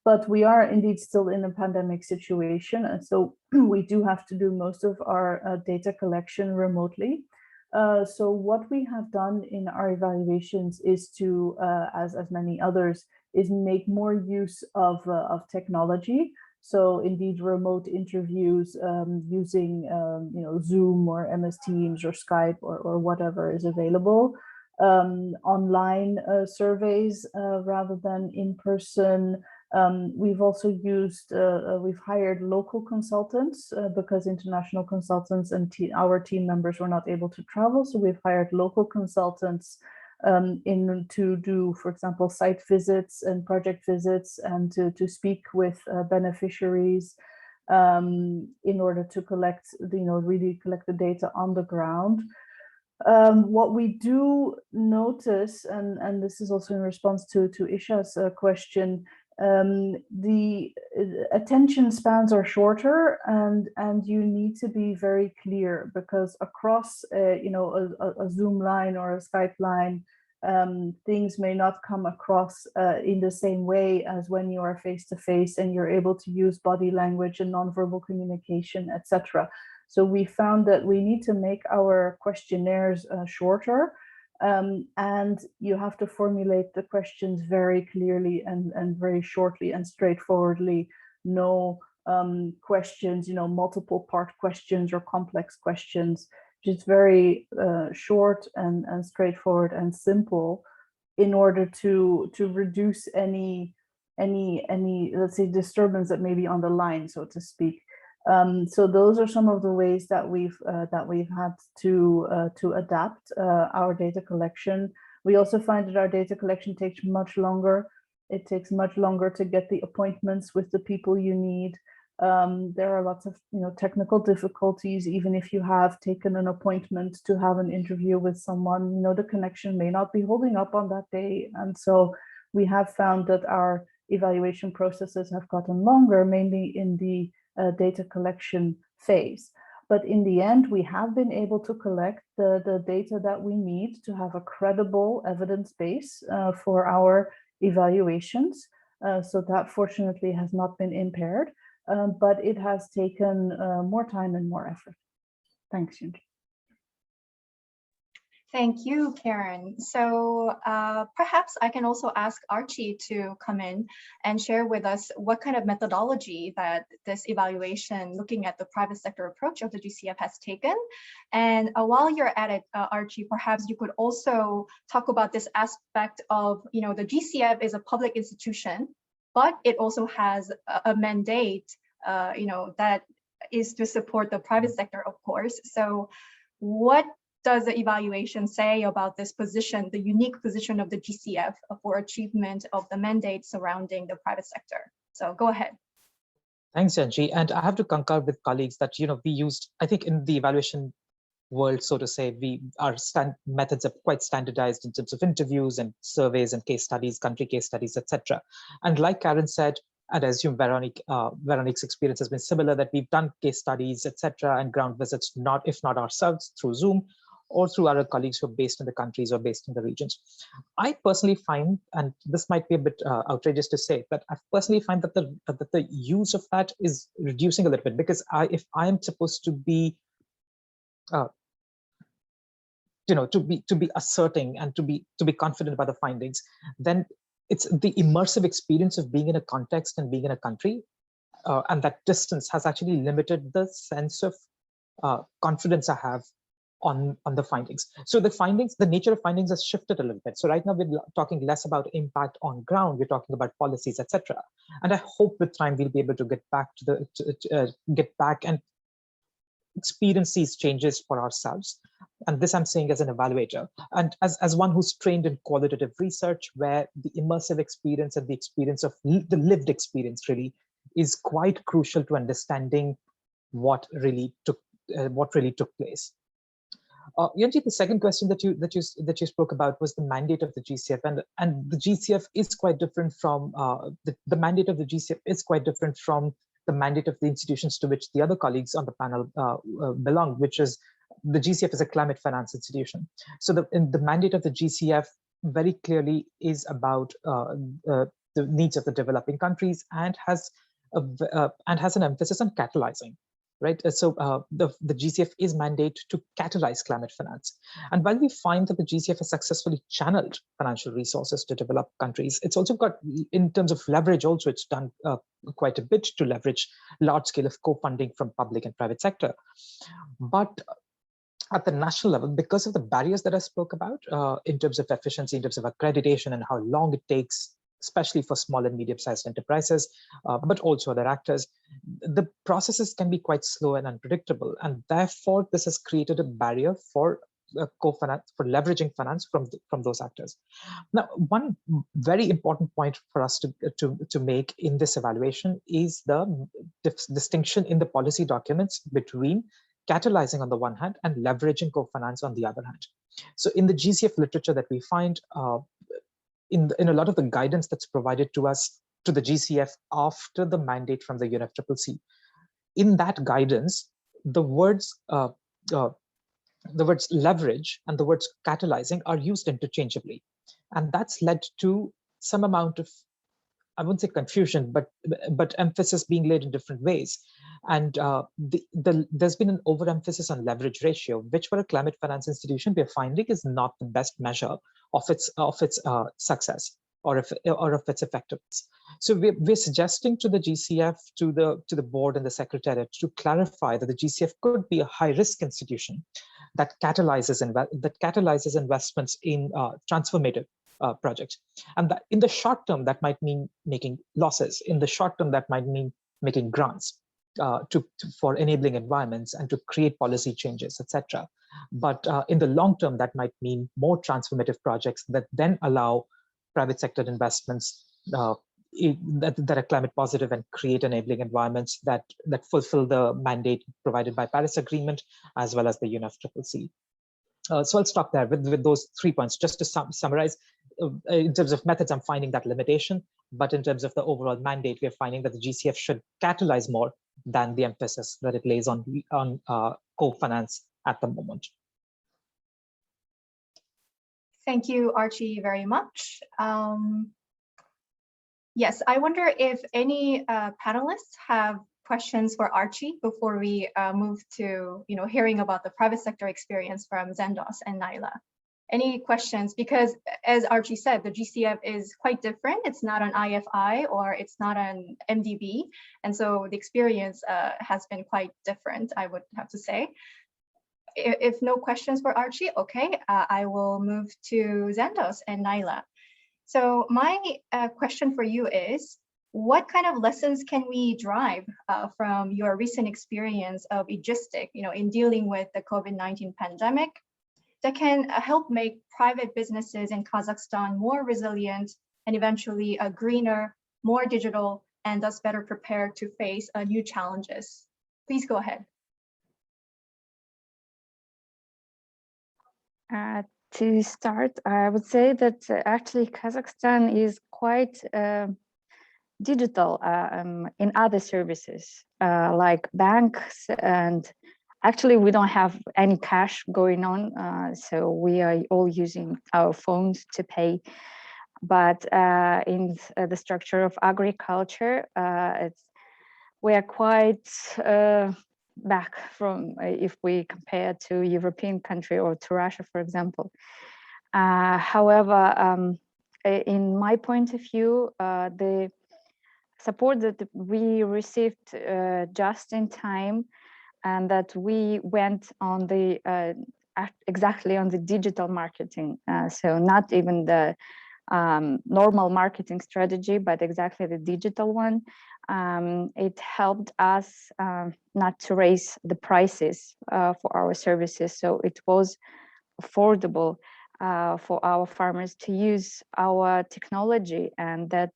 But we are indeed still in a pandemic situation, and so we do have to do most of our data collection remotely. So what we have done in our evaluations is to, as many others, is make more use of technology. So indeed, remote interviews using Zoom or MS Teams or Skype or whatever is available. Online surveys rather than in person. We've also we've hired local consultants because international consultants and our team members were not able to travel. So we've hired local consultants to do, for example, site visits and project visits, and to speak with beneficiaries in order to collect, really collect the data on the ground. What we do notice, and this is also in response to Isha's question, the attention spans are shorter, and you need to be very clear, because across a Zoom line or a Skype line, things may not come across in the same way as when you are face to face and you're able to use body language and nonverbal communication, etc. So we found that we need to make our questionnaires shorter, and you have to formulate the questions very clearly and very shortly and straightforwardly. No questions, multiple part questions or complex questions, just very short and straightforward and simple, in order to reduce any let's say disturbance that may be on the line, so to speak. So those are some of the ways that we've had to adapt our data collection. We also find that our data collection takes much longer. It takes much longer to get the appointments with the people you need. There are lots of technical difficulties. Even if you have taken an appointment to have an interview with someone, the connection may not be holding up on that day. And so we have found that our evaluation processes have gotten longer, mainly in the data collection phase. But in the end, we have been able to collect the data that we need to have a credible evidence base for our evaluations. So that fortunately has not been impaired, but it has taken more time and more effort. Thanks, Yunji. Thank you, Karen. So perhaps I can also ask Archie to come in and share with us what kind of methodology that this evaluation, looking at the private sector approach of the GCF, has taken. And while you're at it, Archie, perhaps you could also talk about this aspect of, the GCF is a public institution, but it also has a mandate, that is to support the private sector, of course. So what does the evaluation say about this position, the unique position of the GCF for achievement of the mandate surrounding the private sector? So go ahead. Thanks, Yanji. And I have to concur with colleagues that, we used, I think in the evaluation world, so to say, our methods are quite standardized in terms of interviews and surveys and case studies, country case studies, etc. And like Karen said, and I assume Veronique's experience has been similar, that we've done case studies, etc., and ground visits, if not ourselves, through Zoom, or through our colleagues who are based in the countries or based in the regions. I personally find, and this might be a bit outrageous to say, but I personally find that the use of that is reducing a little bit, because if I am supposed to be to be asserting and to be confident about the findings, then it's the immersive experience of being in a context and being in a country, and that distance has actually limited the sense of confidence I have on the findings. So the nature of findings has shifted a little bit. So right now we're talking less about impact on ground, we're talking about policies, etc. And I hope with time we'll be able to get back and experience these changes for ourselves. And this I'm saying as an evaluator, and as one who's trained in qualitative research, where the immersive experience and the experience of the lived experience really is quite crucial to understanding what really took place. Yanji, the second question that you spoke about was the mandate of the GCF, and the GCF is quite different from the mandate of the GCF is quite different from the mandate of the institutions to which the other colleagues on the panel belong, which is the GCF is a climate finance institution. So the mandate of the GCF very clearly is about the needs of the developing countries and has an emphasis on catalyzing. Right, so the GCF is mandated to catalyze climate finance. And while we find that the GCF has successfully channeled financial resources to develop countries, it's also got, in terms of leverage also, it's done quite a bit to leverage large scale of co-funding from public and private sector. But at the national level, because of the barriers that I spoke about in terms of efficiency, in terms of accreditation and how long it takes, especially for small and medium-sized enterprises, but also other actors, the processes can be quite slow and unpredictable. And therefore, this has created a barrier for co-finance, for leveraging finance from those actors. Now, one very important point for us to make in this evaluation is the distinction in the policy documents between catalyzing on the one hand and leveraging co-finance on the other hand. So in the GCF literature that we find, in a lot of the guidance that's provided to us, to the GCF after the mandate from the UNFCCC, in that guidance, the words leverage and the words catalyzing are used interchangeably. And that's led to some amount of, I wouldn't say confusion, but emphasis being laid in different ways. And there's been an overemphasis on leverage ratio, which for a climate finance institution we're finding is not the best measure of its success or of its effectiveness. So we're suggesting to the GCF, to the board and the secretariat to clarify that the GCF could be a high-risk institution that catalyzes investments in transformative projects, and that in the short term that might mean making losses. In the short term, that might mean making grants for enabling environments and to create policy changes, etc. But in the long term, that might mean more transformative projects that then allow private sector investments that are climate positive and create enabling environments that fulfill the mandate provided by Paris Agreement as well as the UNFCCC. So I'll stop there with those 3 points. Just to summarize, in terms of methods, I'm finding that limitation, but in terms of the overall mandate, we're finding that the GCF should catalyze more than the emphasis that it lays on co-finance at the moment. Thank you, Archie, very much. Yes, I wonder if any panelists have questions for Archie before we move to hearing about the private sector experience from Zendos and Naila. Any questions? Because as Archie said, the GCF is quite different. It's not an IFI or it's not an MDB. And so the experience has been quite different, I would have to say. If no questions for Archie, okay, I will move to Zendos and Naila. So my question for you is, what kind of lessons can we derive from your recent experience of Egistic, in dealing with the COVID-19 pandemic? that can help make private businesses in Kazakhstan more resilient and eventually greener, more digital, and thus better prepared to face new challenges. Please go ahead. To start, I would say that actually Kazakhstan is quite digital in other services like banks, and actually we don't have any cash going on, so we are all using our phones to pay. But in the structure of agriculture, we are quite back from if we compare to European country or to Russia, for example. However, in my point of view, the support that we received just in time, and that we went on the exactly on the digital marketing, so not even the normal marketing strategy, but exactly the digital one. It helped us not to raise the prices for our services, so it was affordable for our farmers to use our technology. And that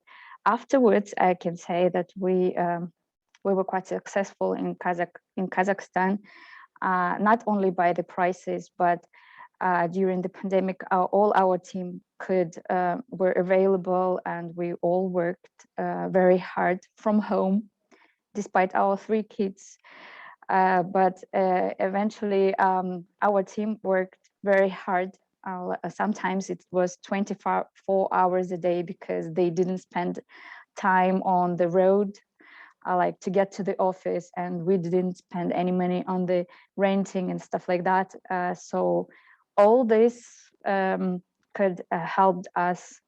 afterwards, I can say that we were quite successful in Kazakhstan, not only by the prices, but during the pandemic, all our team were available, and we all worked very hard from home, despite our 3 kids. But eventually, our team worked very hard. Sometimes it was 24 hours a day, because they didn't spend time on the road, like to get to the office, and we didn't spend any money on the renting and stuff like that. So all this could help us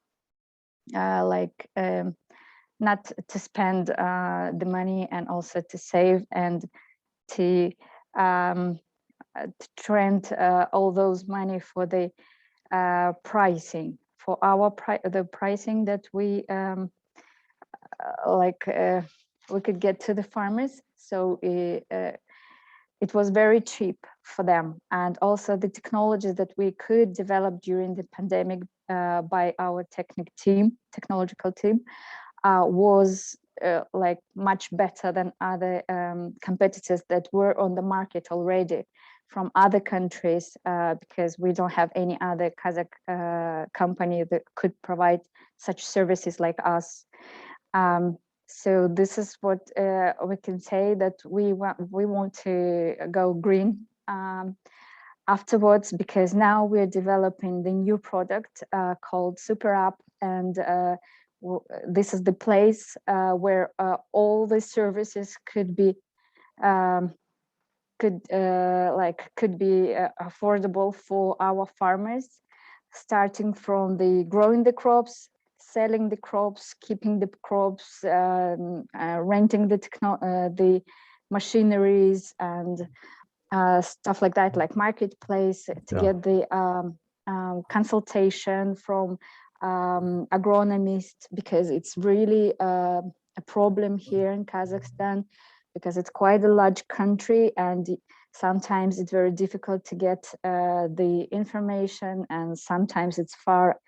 not to spend the money, and also to save, and to trend all those money for the pricing, for our the pricing that we we could get to the farmers. So it was very cheap for them. And also the technology that we could develop during the pandemic by our technological team was like much better than other competitors that were on the market already from other countries, because we don't have any other Kazakh company that could provide such services like us. So this is what we can say, that we want to go green afterwards, because now we're developing the new product called Super App, and this is the place where all the services could be affordable for our farmers, starting from the growing the crops, selling the crops, keeping the crops, renting the machineries and stuff like that, like marketplace, to get the consultation from agronomists, because it's really a problem here in Kazakhstan, because it's quite a large country, and sometimes it's very difficult to get the information, and sometimes it's far.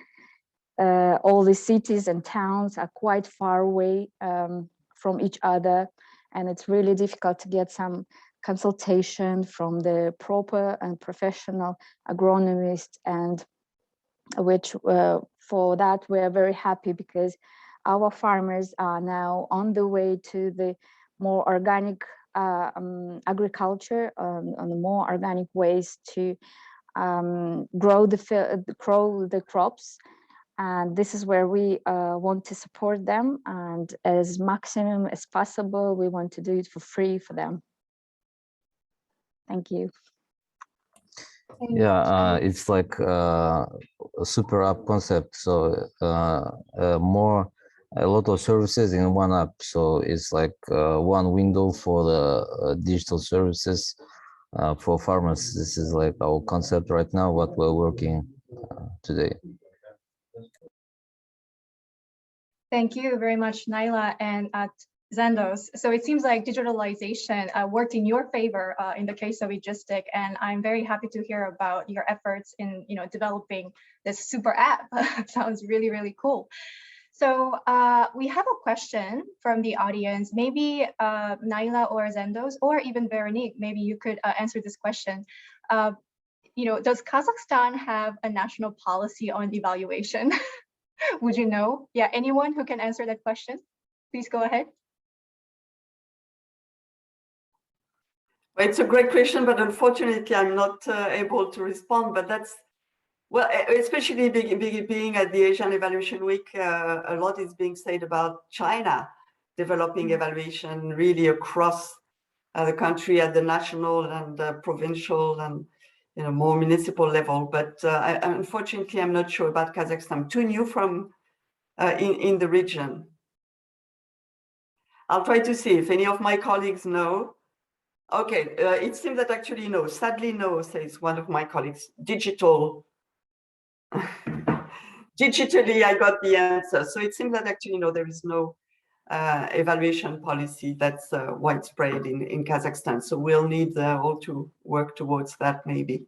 All the cities and towns are quite far away from each other, and it's really difficult to get some consultation from the proper and professional agronomist, and which for that we are very happy, because our farmers are now on the way to the more organic agriculture, on the more organic ways to grow the crops. And this is where we want to support them, and as maximum as possible, we want to do it for free for them. Thank you. Yeah, it's like a super app concept. So a lot of services in one app. So it's like one window for the digital services for farmers. This is like our concept right now, what we're working today. Thank you very much, Naila. And Zendos. So it seems like digitalization worked in your favor in the case of Egistic, and I'm very happy to hear about your efforts in developing this super app. Sounds really, really cool. So we have a question from the audience. Maybe Naila or Zendos, or even Veronique, maybe you could answer this question. Does Kazakhstan have a national policy on evaluation? Would you know? Yeah, anyone who can answer that question, please go ahead. Well, it's a great question, but unfortunately, I'm not able to respond. But that's, well, especially being at the Asian Evaluation Week, a lot is being said about China developing evaluation really across the country at the national and provincial and more municipal level. But unfortunately, I'm not sure about Kazakhstan. I'm too new from in the region. I'll try to see if any of my colleagues know. Okay, it seems that actually no, sadly no, says one of my colleagues. Digitally, I got the answer. So it seems that actually no, there is no evaluation policy that's widespread in Kazakhstan. So we'll need all to work towards that maybe.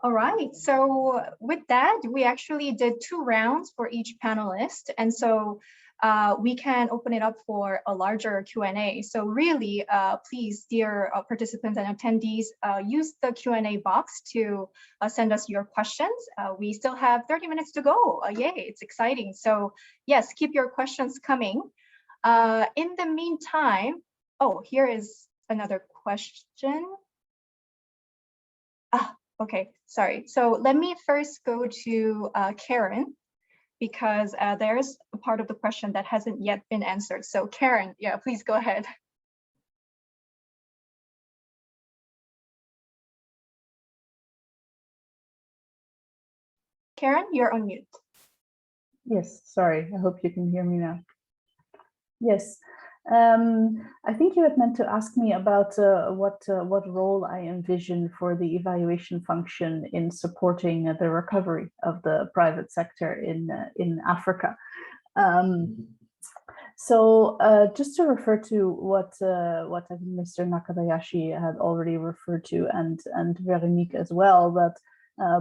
All right, so with that, we actually did 2 rounds for each panelist. And so we can open it up for a larger Q&A. So really, please, dear participants and attendees, use the Q&A box to send us your questions. We still have 30 minutes to go. Yay, it's exciting. So yes, keep your questions coming. In the meantime, oh, here is another question. Okay, sorry. So let me first go to Karen, because there's a part of the question that hasn't yet been answered. So Karen, yeah, please go ahead. Karen, you're on mute. Yes, sorry, I hope you can hear me now. Yes, I think you had meant to ask me about what role I envision for the evaluation function in supporting the recovery of the private sector in Africa. So just to refer to what I think Mr. Nakabayashi had already referred to, and Veronique as well, that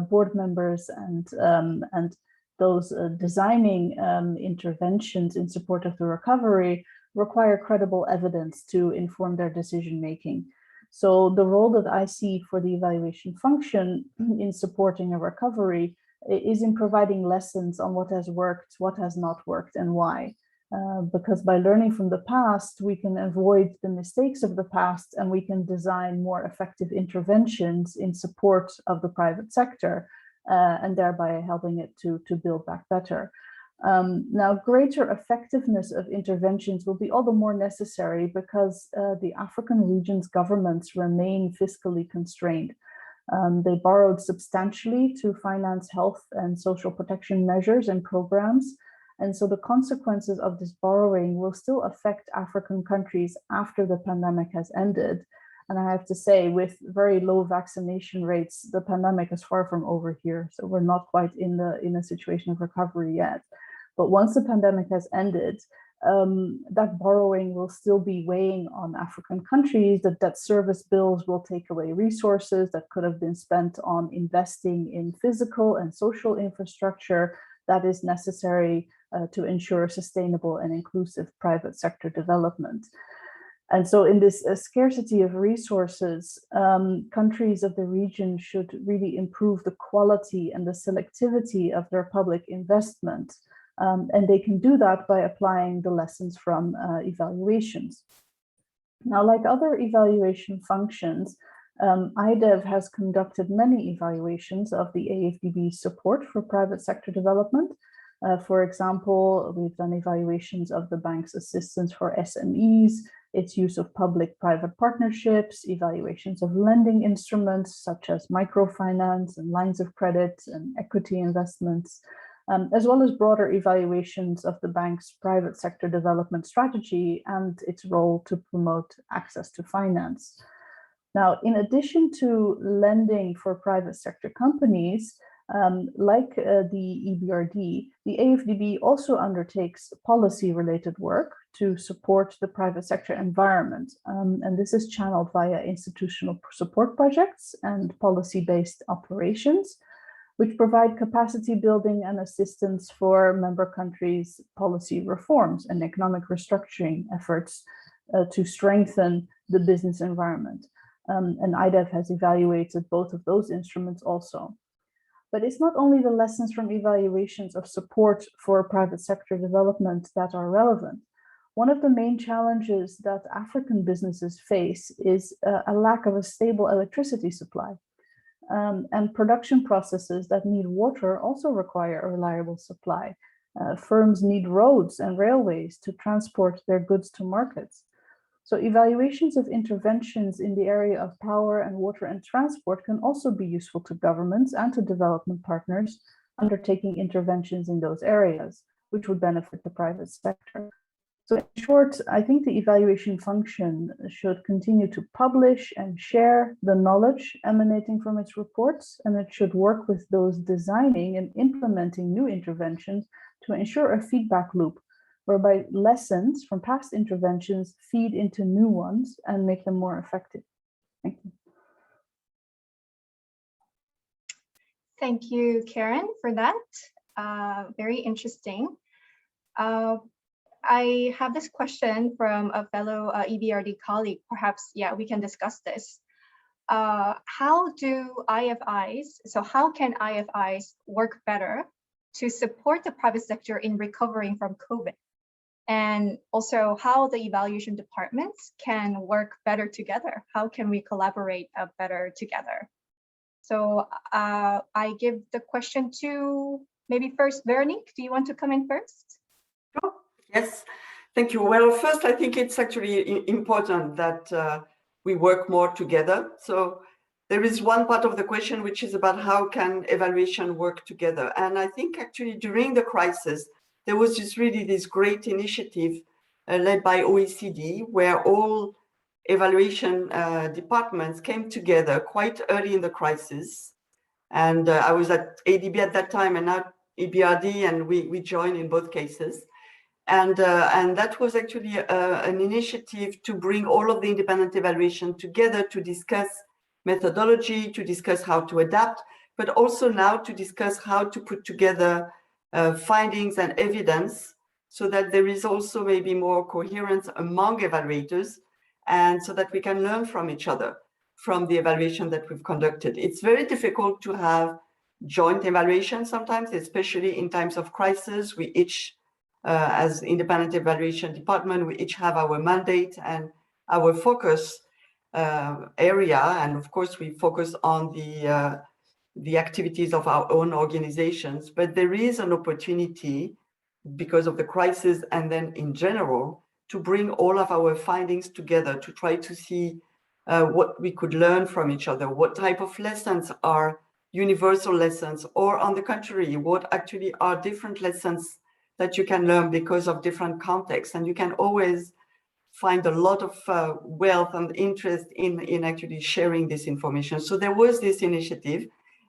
board members and those designing interventions in support of the recovery require credible evidence to inform their decision making. So the role that I see for the evaluation function in supporting a recovery is in providing lessons on what has worked, what has not worked, and why. Because by learning from the past, we can avoid the mistakes of the past, and we can design more effective interventions in support of the private sector, and thereby helping it to build back better. Now, greater effectiveness of interventions will be all the more necessary because the African region's governments remain fiscally constrained. They borrowed substantially to finance health and social protection measures and programs. And so the consequences of this borrowing will still affect African countries after the pandemic has ended. And I have to say, with very low vaccination rates, the pandemic is far from over here. So we're not quite in a situation of recovery yet. But once the pandemic has ended, that borrowing will still be weighing on African countries, that debt service bills will take away resources that could have been spent on investing in physical and social infrastructure that is necessary to ensure sustainable and inclusive private sector development. And so in this scarcity of resources, countries of the region should really improve the quality and the selectivity of their public investment. And they can do that by applying the lessons from evaluations. Now, like other evaluation functions, IDEV has conducted many evaluations of the AFDB's support for private sector development. For example, we've done evaluations of the bank's assistance for SMEs, its use of public-private partnerships, evaluations of lending instruments such as microfinance and lines of credit and equity investments, as well as broader evaluations of the bank's private sector development strategy and its role to promote access to finance. Now, in addition to lending for private sector companies, Like the EBRD, the AFDB also undertakes policy-related work to support the private sector environment. And this is channeled via institutional support projects and policy-based operations, which provide capacity building and assistance for member countries' policy reforms and economic restructuring efforts to strengthen the business environment. And IDEF has evaluated both of those instruments also. But it's not only the lessons from evaluations of support for private sector development that are relevant. One of the main challenges that African businesses face is a lack of a stable electricity supply. And production processes that need water also require a reliable supply. Firms need roads and railways to transport their goods to markets. So evaluations of interventions in the area of power and water and transport can also be useful to governments and to development partners undertaking interventions in those areas, which would benefit the private sector. So in short, I think the evaluation function should continue to publish and share the knowledge emanating from its reports, and it should work with those designing and implementing new interventions to ensure a feedback loop whereby lessons from past interventions feed into new ones and make them more effective. Thank you. Thank you, Karen, for that. Very interesting. I have this question from a fellow EBRD colleague. Perhaps, yeah, we can discuss this. How do IFIs, so how can IFIs work better to support the private sector in recovering from COVID? And also how the evaluation departments can work better together. How can we collaborate better together? So I give the question to maybe first, Veronique, do you want to come in first? Sure. Yes, thank you. Well, first, I think it's actually important that we work more together. So there is one part of the question which is about how can evaluation work together. And I think actually during the crisis, there was just really this great initiative led by OECD, where all evaluation departments came together quite early in the crisis. And I was at ADB at that time and now EBRD, and we joined in both cases. And that was actually an initiative to bring all of the independent evaluation together to discuss methodology, to discuss how to adapt, but also now to discuss how to put together findings and evidence so that there is also maybe more coherence among evaluators and so that we can learn from each other from the evaluation that we've conducted. It's very difficult to have joint evaluation sometimes, especially in times of crisis. We each, as independent evaluation department, we each have our mandate and our focus area. And of course, we focus on the activities of our own organizations, but there is an opportunity because of the crisis and then in general to bring all of our findings together to try to see what we could learn from each other, what type of lessons are universal lessons, or on the contrary, what actually are different lessons that you can learn because of different contexts. And you can always find a lot of wealth and interest in actually sharing this information. So there was this initiative,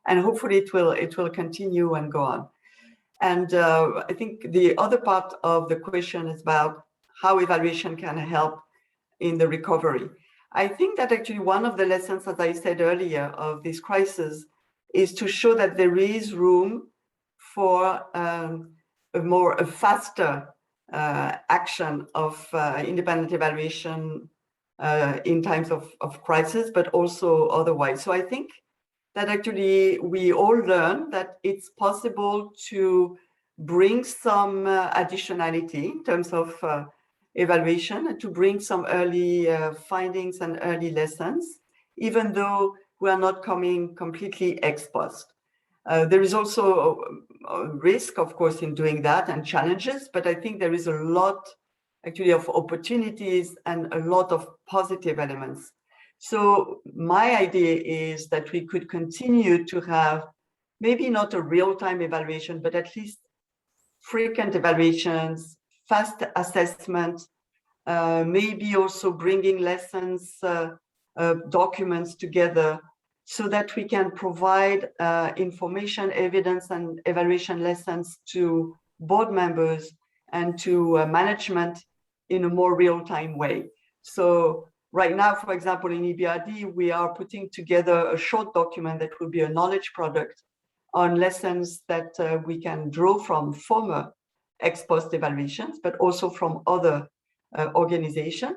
and hopefully it will continue and go on. And I think the other part of the question is about how evaluation can help in the recovery. I think that actually one of the lessons, as I said earlier, of this crisis is to show that there is room for a faster action of independent evaluation in times of crisis, but also otherwise. So I think that actually we all learn that it's possible to bring some additionality in terms of evaluation and to bring some early findings and early lessons, even though we are not coming completely ex post. There is also a risk, of course, in doing that and challenges, but I think there is a lot actually of opportunities and a lot of positive elements. So my idea is that we could continue to have maybe not a real-time evaluation, but at least frequent evaluations, fast assessment, maybe also bringing lessons, documents together so that we can provide information, evidence, and evaluation lessons to board members and to management in a more real-time way. So right now, for example, in EBRD, we are putting together a short document that will be a knowledge product on lessons that we can draw from former ex-post evaluations, but also from other organizations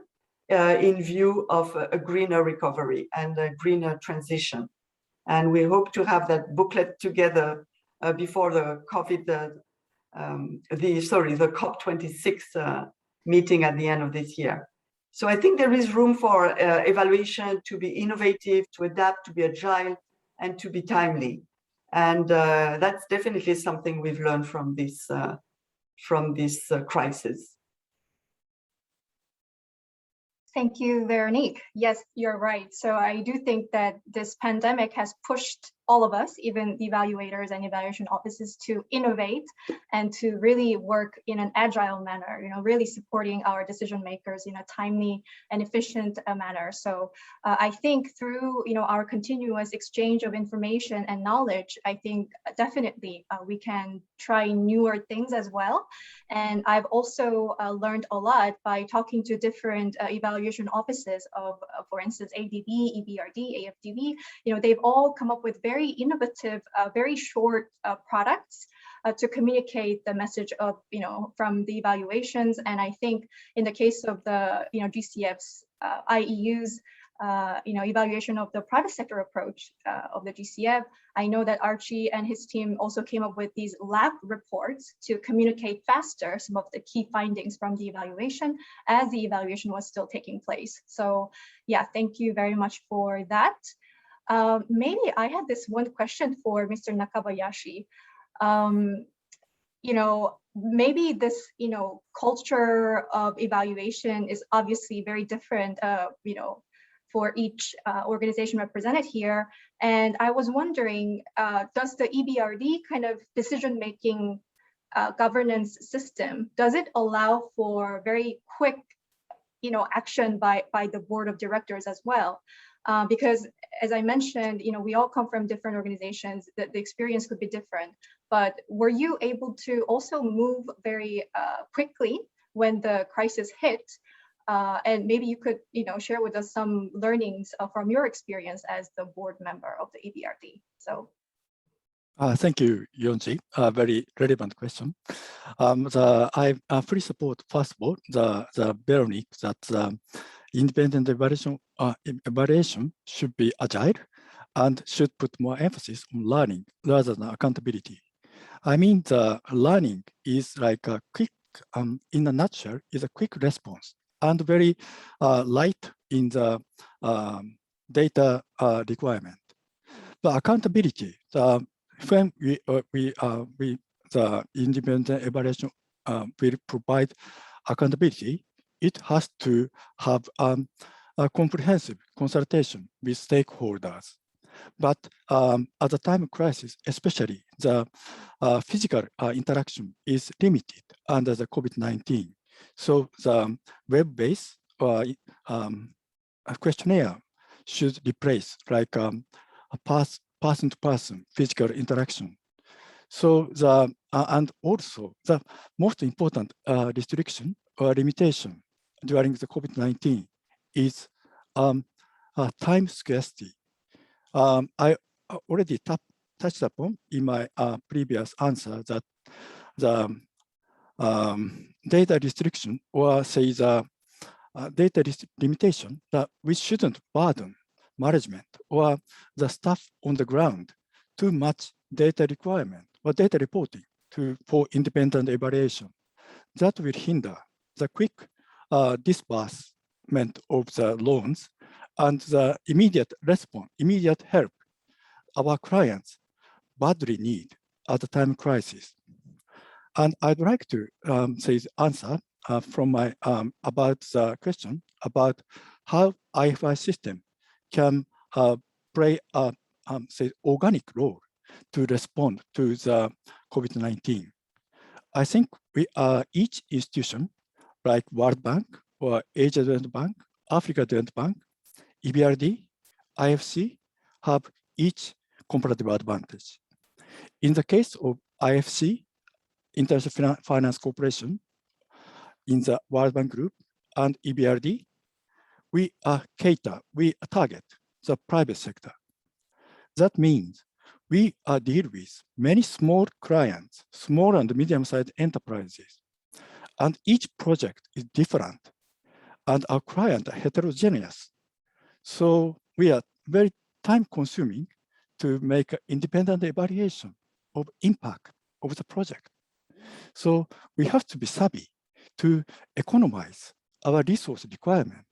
in view of a greener recovery and a greener transition. And we hope to have that booklet together before the the COP26 meeting at the end of this year. So I think there is room for evaluation to be innovative, to adapt, to be agile, and to be timely. And that's definitely something we've learned from this crisis. Thank you, Veronique. Yes, you're right. So I do think that this pandemic has pushed all of us, even evaluators and evaluation offices, to innovate and to really work in an agile manner, really supporting our decision makers in a timely and efficient manner. So I think through, our continuous exchange of information and knowledge, I think definitely we can try newer things as well. And I've also learned a lot by talking to different evaluation offices of, for instance, ADB, EBRD, AFDB. They've all come up with very innovative, very short products to communicate the message of, from the evaluations. And I think in the case of the, GCF's, IEU's, evaluation of the private sector approach of the GCF, I know that Archie and his team also came up with these lab reports to communicate faster some of the key findings from the evaluation as the evaluation was still taking place. So yeah, thank you very much for that. Maybe I had this one question for Mr. Nakabayashi. Maybe this, culture of evaluation is obviously very different, for each organization represented here. And I was wondering, does the EBRD kind of decision-making governance system, does it allow for very quick, action by the board of directors as well? Because as I mentioned, we all come from different organizations, that the experience could be different, but were you able to also move very quickly when the crisis hit? And maybe you could, share with us some learnings from your experience as the board member of the EBRD. So. Thank you, Yonji. A very relevant question. I fully support, first of all, the Veronique that independent evaluation should be agile and should put more emphasis on learning rather than accountability. I mean, the learning is like a quick, in a nutshell, is a quick response and very light in the data requirement. The accountability, when the independent evaluation will provide accountability, it has to have a comprehensive consultation with stakeholders. But at the time of crisis, especially the physical interaction is limited under the COVID-19. So the web-based questionnaire should replace like a person-to-person physical interaction. So and also the most important restriction or limitation during the COVID-19 is time scarcity. I already touched upon in my previous answer that the data restriction, or say the data limitation, that we shouldn't burden management or the staff on the ground too much data requirement or data reporting for independent evaluation. That will hinder the quick disbursement of the loans and the immediate response, immediate help our clients badly need at the time of crisis. And I'd like to say the answer from my about the question about how IFI system can play a say organic role to respond to the COVID-19. I think we are each institution like World Bank or Asia Development Bank, Africa Development Bank, EBRD, IFC have each comparative advantage. In the case of IFC, International Finance Corporation, in the World Bank Group and EBRD, we target the private sector. That means we deal with many small clients, small and medium-sized enterprises, and each project is different, and our clients are heterogeneous. So we are very time-consuming to make an independent evaluation of impact of the project. So we have to be savvy to economize our resource requirement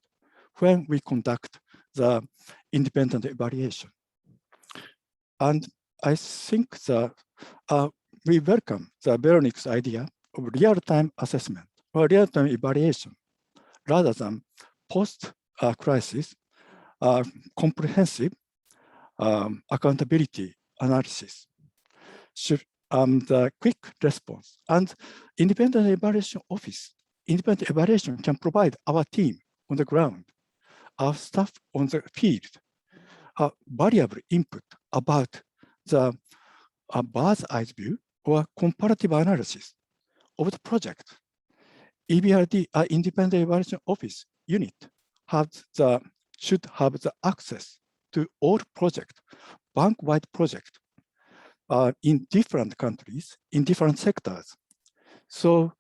when we conduct the independent evaluation. And I think that we welcome the Veronique's idea of real-time assessment or real-time evaluation rather than post-crisis comprehensive accountability analysis. The quick response and independent evaluation office, independent evaluation can provide our team on the ground, our staff on the field, variable input about the bird's eye view or comparative analysis of the project. EBRD, independent evaluation office unit, should have the access to all projects, bank-wide projects, in different countries, in different sectors. So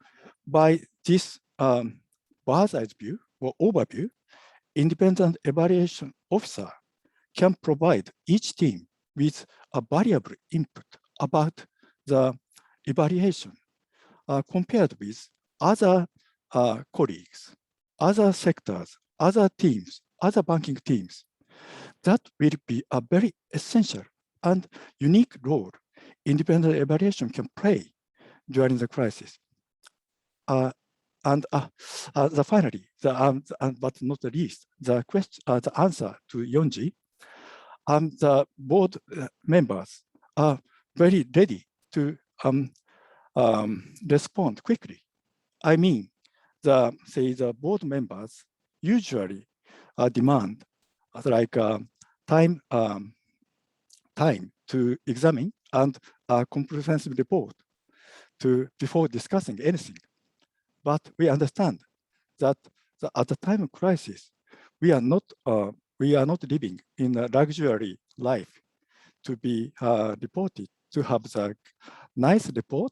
by this bird's eye view or overview, independent evaluation officer can provide each team with a variable input about the evaluation compared with other colleagues, other sectors, other teams, other banking teams. That will be a very essential and unique role independent evaluation can play during the crisis. Finally, but not the least, the answer to Yonji, the board members are very ready to respond quickly. I mean, the board members usually demand like time to examine and a comprehensive report before discussing anything. But we understand that at the time of crisis, we are not living in a luxury life to be reported, to have the nice report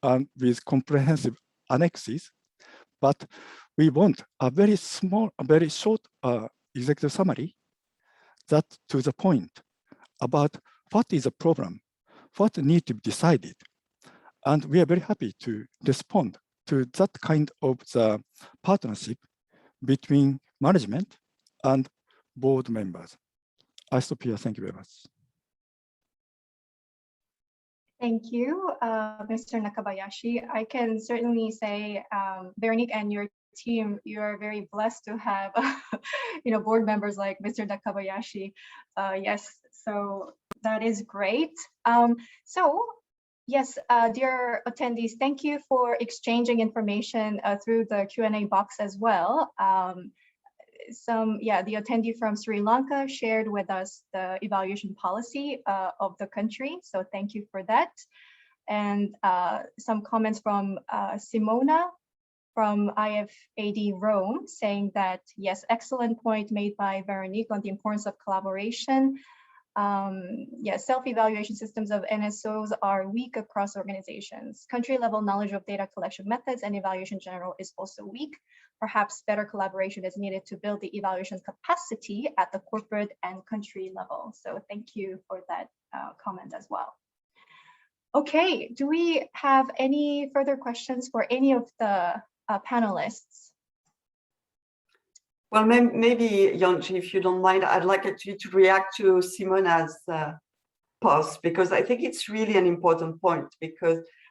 and with comprehensive annexes, but we want a very small, a very short executive summary that to the point about what is the problem, what needs to be decided. And we are very happy to respond to that kind of the partnership between management and board members. I stop here. Thank you very much. Thank you, Mr. Nakabayashi. I can certainly say, Veronique and your team, you are very blessed to have, board members like Mr. Nakabayashi. Yes, so that is great. Yes, dear attendees, thank you for exchanging information through the Q&A box as well. The attendee from Sri Lanka shared with us the evaluation policy of the country. So thank you for that. And some comments from Simona from IFAD Rome saying that, yes, excellent point made by Veronique on the importance of collaboration. Self-evaluation systems of NSOs are weak across organizations. Country-level knowledge of data collection methods and evaluation in general is also weak. Perhaps better collaboration is needed to build the evaluation capacity at the corporate and country level. So thank you for that comment as well. Okay, do we have any further questions for any of the panelists? Well, maybe, Yonji, if you don't mind, I'd like actually to react to Simona's post, because I think it's really an important point,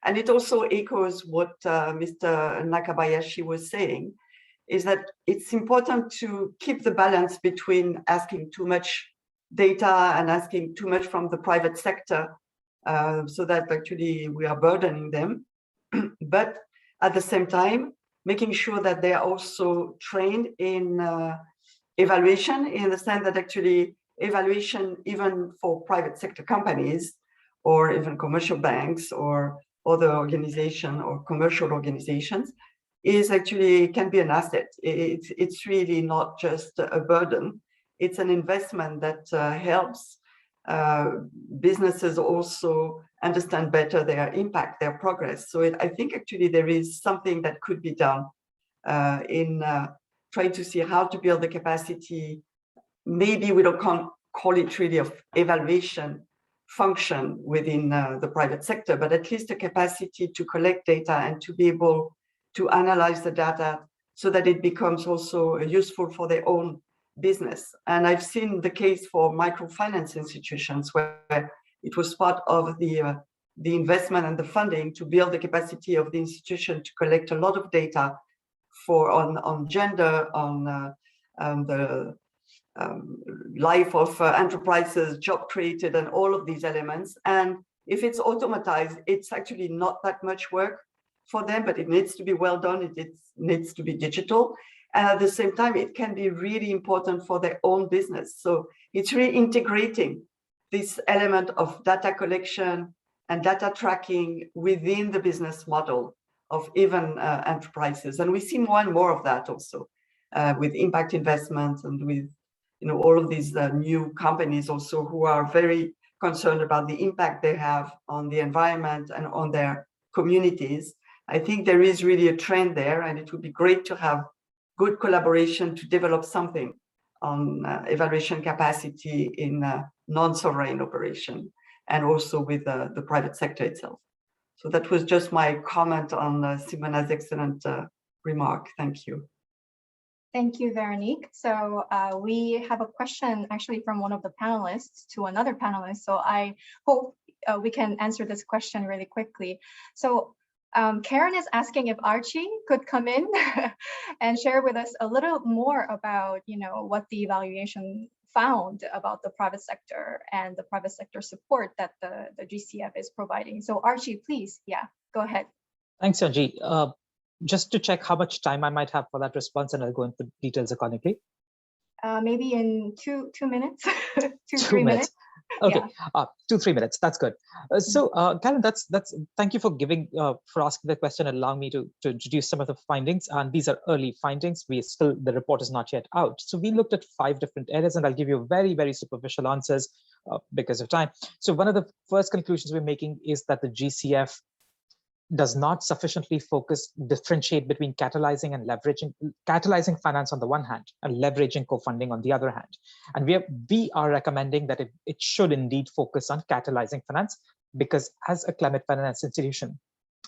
and it also echoes what Mr. Nakabayashi was saying, is that it's important to keep the balance between asking too much data and asking too much from the private sector, so that actually we are burdening them, but at the same time, making sure that they are also trained in evaluation, in the sense that actually evaluation, even for private sector companies or even commercial banks or other organization or commercial organizations, is actually can be an asset. It's really not just a burden. It's an investment that helps businesses also understand better their impact, their progress. So I think actually there is something that could be done in trying to see how to build the capacity. Maybe we don't call it really of evaluation function within the private sector, but at least a capacity to collect data and to be able to analyze the data so that it becomes also useful for their own business. And I've seen the case for microfinance institutions where it was part of the investment and the funding to build the capacity of the institution to collect a lot of data on gender, on the life of enterprises, job created, and all of these elements. And if it's automatized, it's actually not that much work for them, but it needs to be well done. It needs to be digital. And at the same time, it can be really important for their own business. So it's really integrating this element of data collection and data tracking within the business model of even enterprises. And we see more and more of that also with impact investments and with all of these new companies also who are very concerned about the impact they have on the environment and on their communities. I think there is really a trend there, and it would be great to have good collaboration to develop something on evaluation capacity in non-sovereign operation and also with the private sector itself. So that was just my comment on Simona's excellent remark. Thank you. Thank you, Veronique. So we have a question actually from one of the panelists to another panelist. So I hope we can answer this question really quickly. So Karen is asking if Archie could come in and share with us a little more about, what the evaluation found about the private sector and the private sector support that the GCF is providing. So Archie, please, go ahead. Thanks, Anji. Just to check how much time I might have for that response, and I'll go into details accordingly. Maybe in two minutes, 3 minutes. 2 minutes. Okay, Yeah. 2-3 minutes. That's good. So, Karen, that's. Thank you for asking the question and allowing me to introduce some of the findings. And these are early findings. The report is not yet out. So we looked at 5 different areas, and I'll give you very, very superficial answers because of time. So one of the first conclusions we're making is that the GCF does not sufficiently differentiate between catalyzing and catalyzing finance on the one hand and leveraging co-funding on the other hand. And we are recommending that it should indeed focus on catalyzing finance, because as a climate finance institution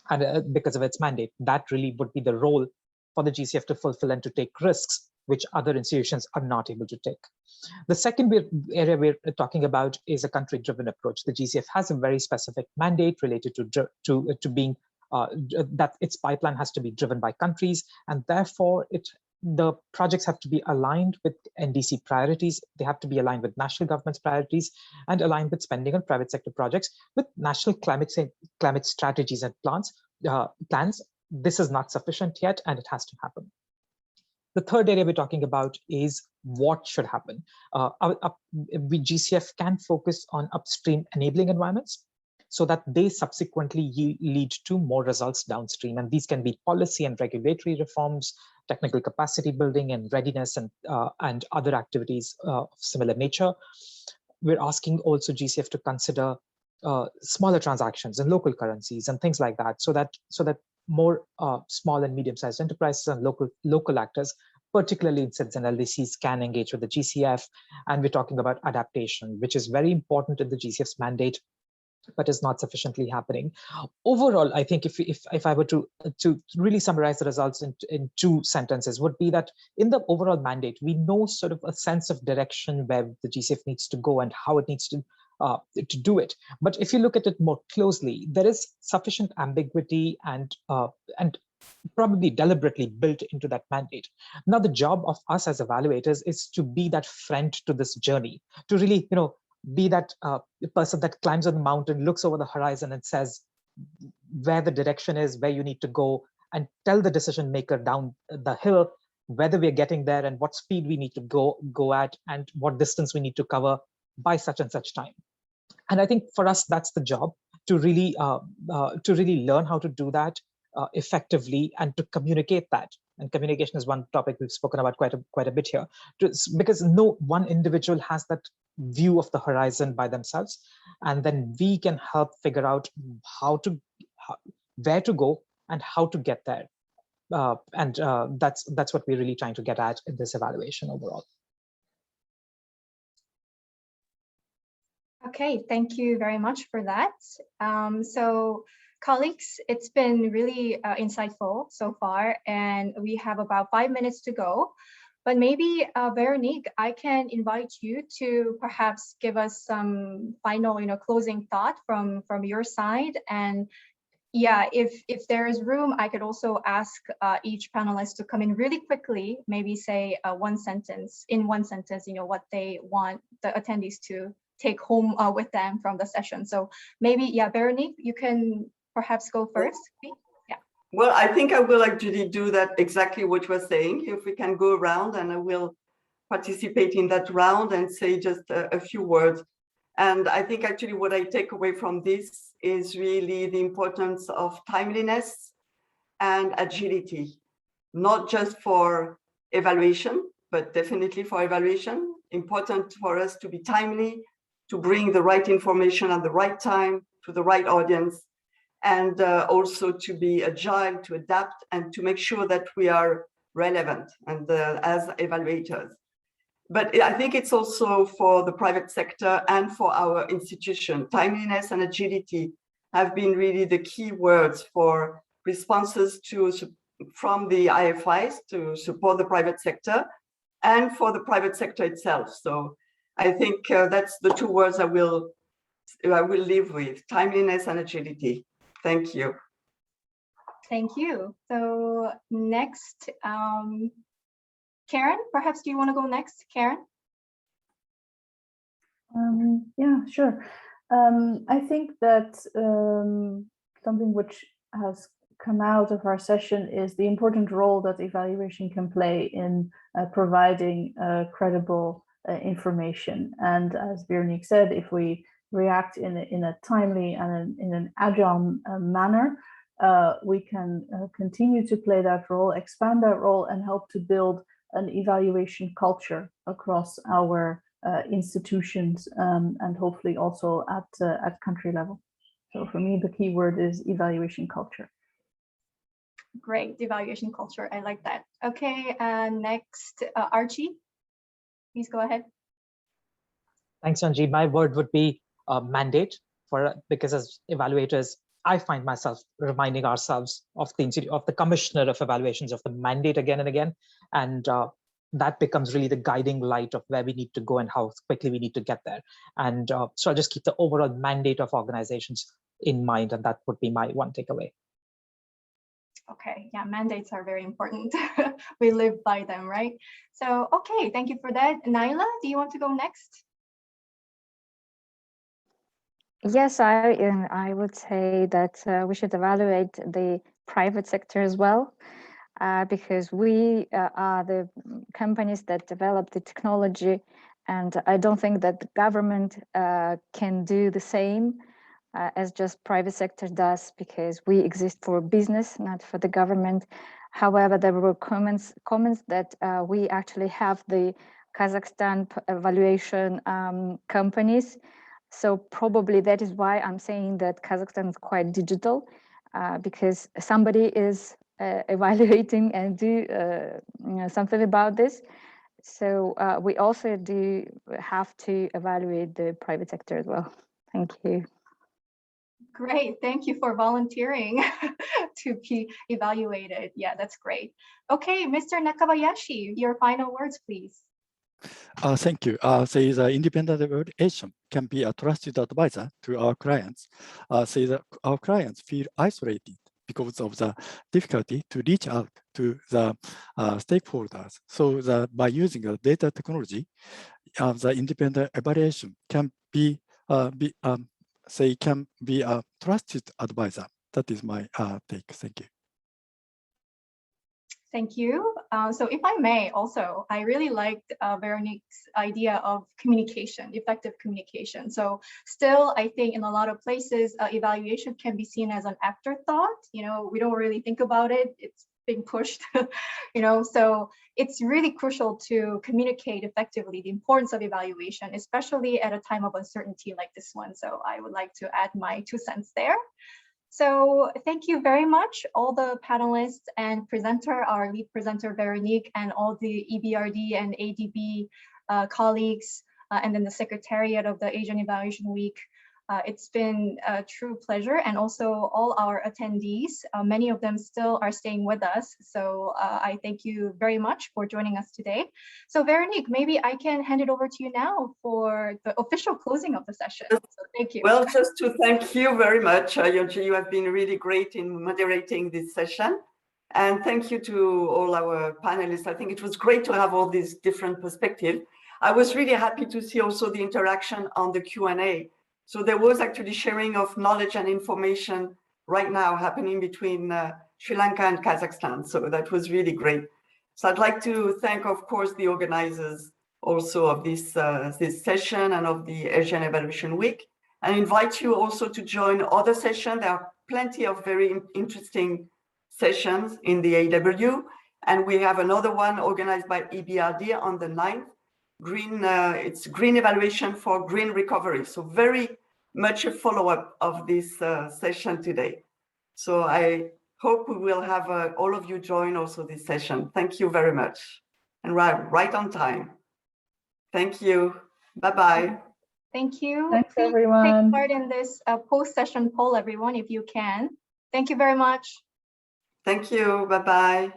and because of its mandate, that really would be the role for the GCF to fulfill and to take risks which other institutions are not able to take. The second area we're talking about is a country-driven approach. The GCF has a very specific mandate related to being that its pipeline has to be driven by countries, and therefore the projects have to be aligned with NDC priorities. They have to be aligned with national government's priorities and aligned with spending on private sector projects with national climate strategies and plans. This is not sufficient yet, and it has to happen. The third area we're talking about is what should happen. GCF can focus on upstream enabling environments so that they subsequently lead to more results downstream. And these can be policy and regulatory reforms, technical capacity building and readiness, and other activities of similar nature. We're asking also GCF to consider smaller transactions in local currencies and things like that, so that more small and medium-sized enterprises and local actors, particularly in SIDS and LDCs, can engage with the GCF. And we're talking about adaptation, which is very important in the GCF's mandate, but is not sufficiently happening. Overall, I think if I were to really summarize the results in 2 sentences, would be that in the overall mandate, we know sort of a sense of direction where the GCF needs to go and how it needs to do it. But if you look at it more closely, there is sufficient ambiguity and probably deliberately built into that mandate. Now, the job of us as evaluators is to be that friend to this journey, to really, be that person that climbs on the mountain, looks over the horizon and says where the direction is, where you need to go, and tell the decision maker down the hill whether we're getting there and what speed we need to go at and what distance we need to cover by such and such time. And I think for us, that's the job, to really learn how to do that effectively and to communicate that. And communication is one topic we've spoken about quite a bit here, because no one individual has that view of the horizon by themselves, and then we can help figure out where to go and how to get there. That's what we're really trying to get at in this evaluation overall. Okay, thank you very much for that. So colleagues, it's been really insightful so far, and we have about 5 minutes to go. But maybe Veronique, I can invite you to perhaps give us some final, closing thought from your side. And yeah, if there is room, I could also ask each panelist to come in really quickly, maybe say one sentence, what they want the attendees to take home with them from the session. So maybe, yeah, Veronique, you can perhaps go first. Yeah. Well, I think I will actually do that exactly what you were saying. If we can go around, and I will participate in that round and say just a few words. And I think actually what I take away from this is really the importance of timeliness and agility, not just for evaluation, but definitely for evaluation. Important for us to be timely, to bring the right information at the right time to the right audience, and also to be agile, to adapt, and to make sure that we are relevant and as evaluators. But I think it's also for the private sector and for our institution. Timeliness and agility have been really the key words for responses from the IFIs to support the private sector and for the private sector itself. So I think that's the two words I will live with: timeliness and agility. Thank you. Thank you. So next, Karen, perhaps do you want to go next, Karen? Yeah, sure. I think that something which has come out of our session is the important role that evaluation can play in providing credible information. And as Veronique said, if we react in a timely and in an agile manner, we can continue to play that role, expand that role, and help to build an evaluation culture across our institutions, and hopefully also at country level. So for me, the key word is evaluation culture. Great, evaluation culture. I like that. Okay, next, Archie, please go ahead. Thanks, Anji. My word would be mandate, because as evaluators, I find myself reminding ourselves of the commissioner of evaluations, of the mandate again and again, and that becomes really the guiding light of where we need to go and how quickly we need to get there. And so I'll just keep the overall mandate of organizations in mind, and that would be my one takeaway. Okay, yeah, mandates are very important. We live by them, right? So, okay, thank you for that. Naila, do you want to go next? Yes, I would say that we should evaluate the private sector as well, because we are the companies that develop the technology, and I don't think that the government can do the same as just private sector does, because we exist for business, not for the government. However, there were comments that we actually have the Kazakhstan evaluation companies. So probably that is why I'm saying that Kazakhstan is quite digital, because somebody is evaluating and do something about this. So we also do have to evaluate the private sector as well. Thank you. Great, thank you for volunteering to be evaluated. Yeah, that's great. Okay, Mr. Nakabayashi, your final words, please. Thank you. Say the independent evaluation can be a trusted advisor to our clients. Say that our clients feel isolated because of the difficulty to reach out to the stakeholders. So by using the data technology, the independent evaluation can be a trusted advisor. That is my take. Thank you. Thank you. So if I may also, I really liked Veronique's idea of communication, effective communication. So still, I think in a lot of places, evaluation can be seen as an afterthought. You know, we don't really think about it. It's being pushed, you know, so it's really crucial to communicate effectively the importance of evaluation, especially at a time of uncertainty like this one. So I would like to add my 2 cents there. So thank you very much, all the panelists and presenter, our lead presenter, Veronique, and all the EBRD and ADB colleagues, and then the Secretariat of the Asian Evaluation Week. It's been a true pleasure, and also all our attendees. Many of them still are staying with us. So I thank you very much for joining us today. So Veronique, maybe I can hand it over to you now for the official closing of the session. So thank you. Well, just to thank you very much, Yonji. You have been really great in moderating this session. And thank you to all our panelists. I think it was great to have all these different perspectives. I was really happy to see also the interaction on the Q&A. So there was actually sharing of knowledge and information right now happening between Sri Lanka and Kazakhstan. So that was really great. So I'd like to thank, of course, the organizers also of this session and of the Asian Evaluation Week, and invite you also to join other sessions. There are plenty of very interesting sessions in the AW, and we have another one organized by EBRD on the 9th. It's green evaluation for green recovery. So very much a follow-up of this session today. So I hope we will have all of you join also this session. Thank you very much. And right on time. Thank you. Bye-bye. Thank you. Thanks, Please everyone. take part in this post-session poll, everyone, if you can. Thank you very much. Thank you. Bye-bye.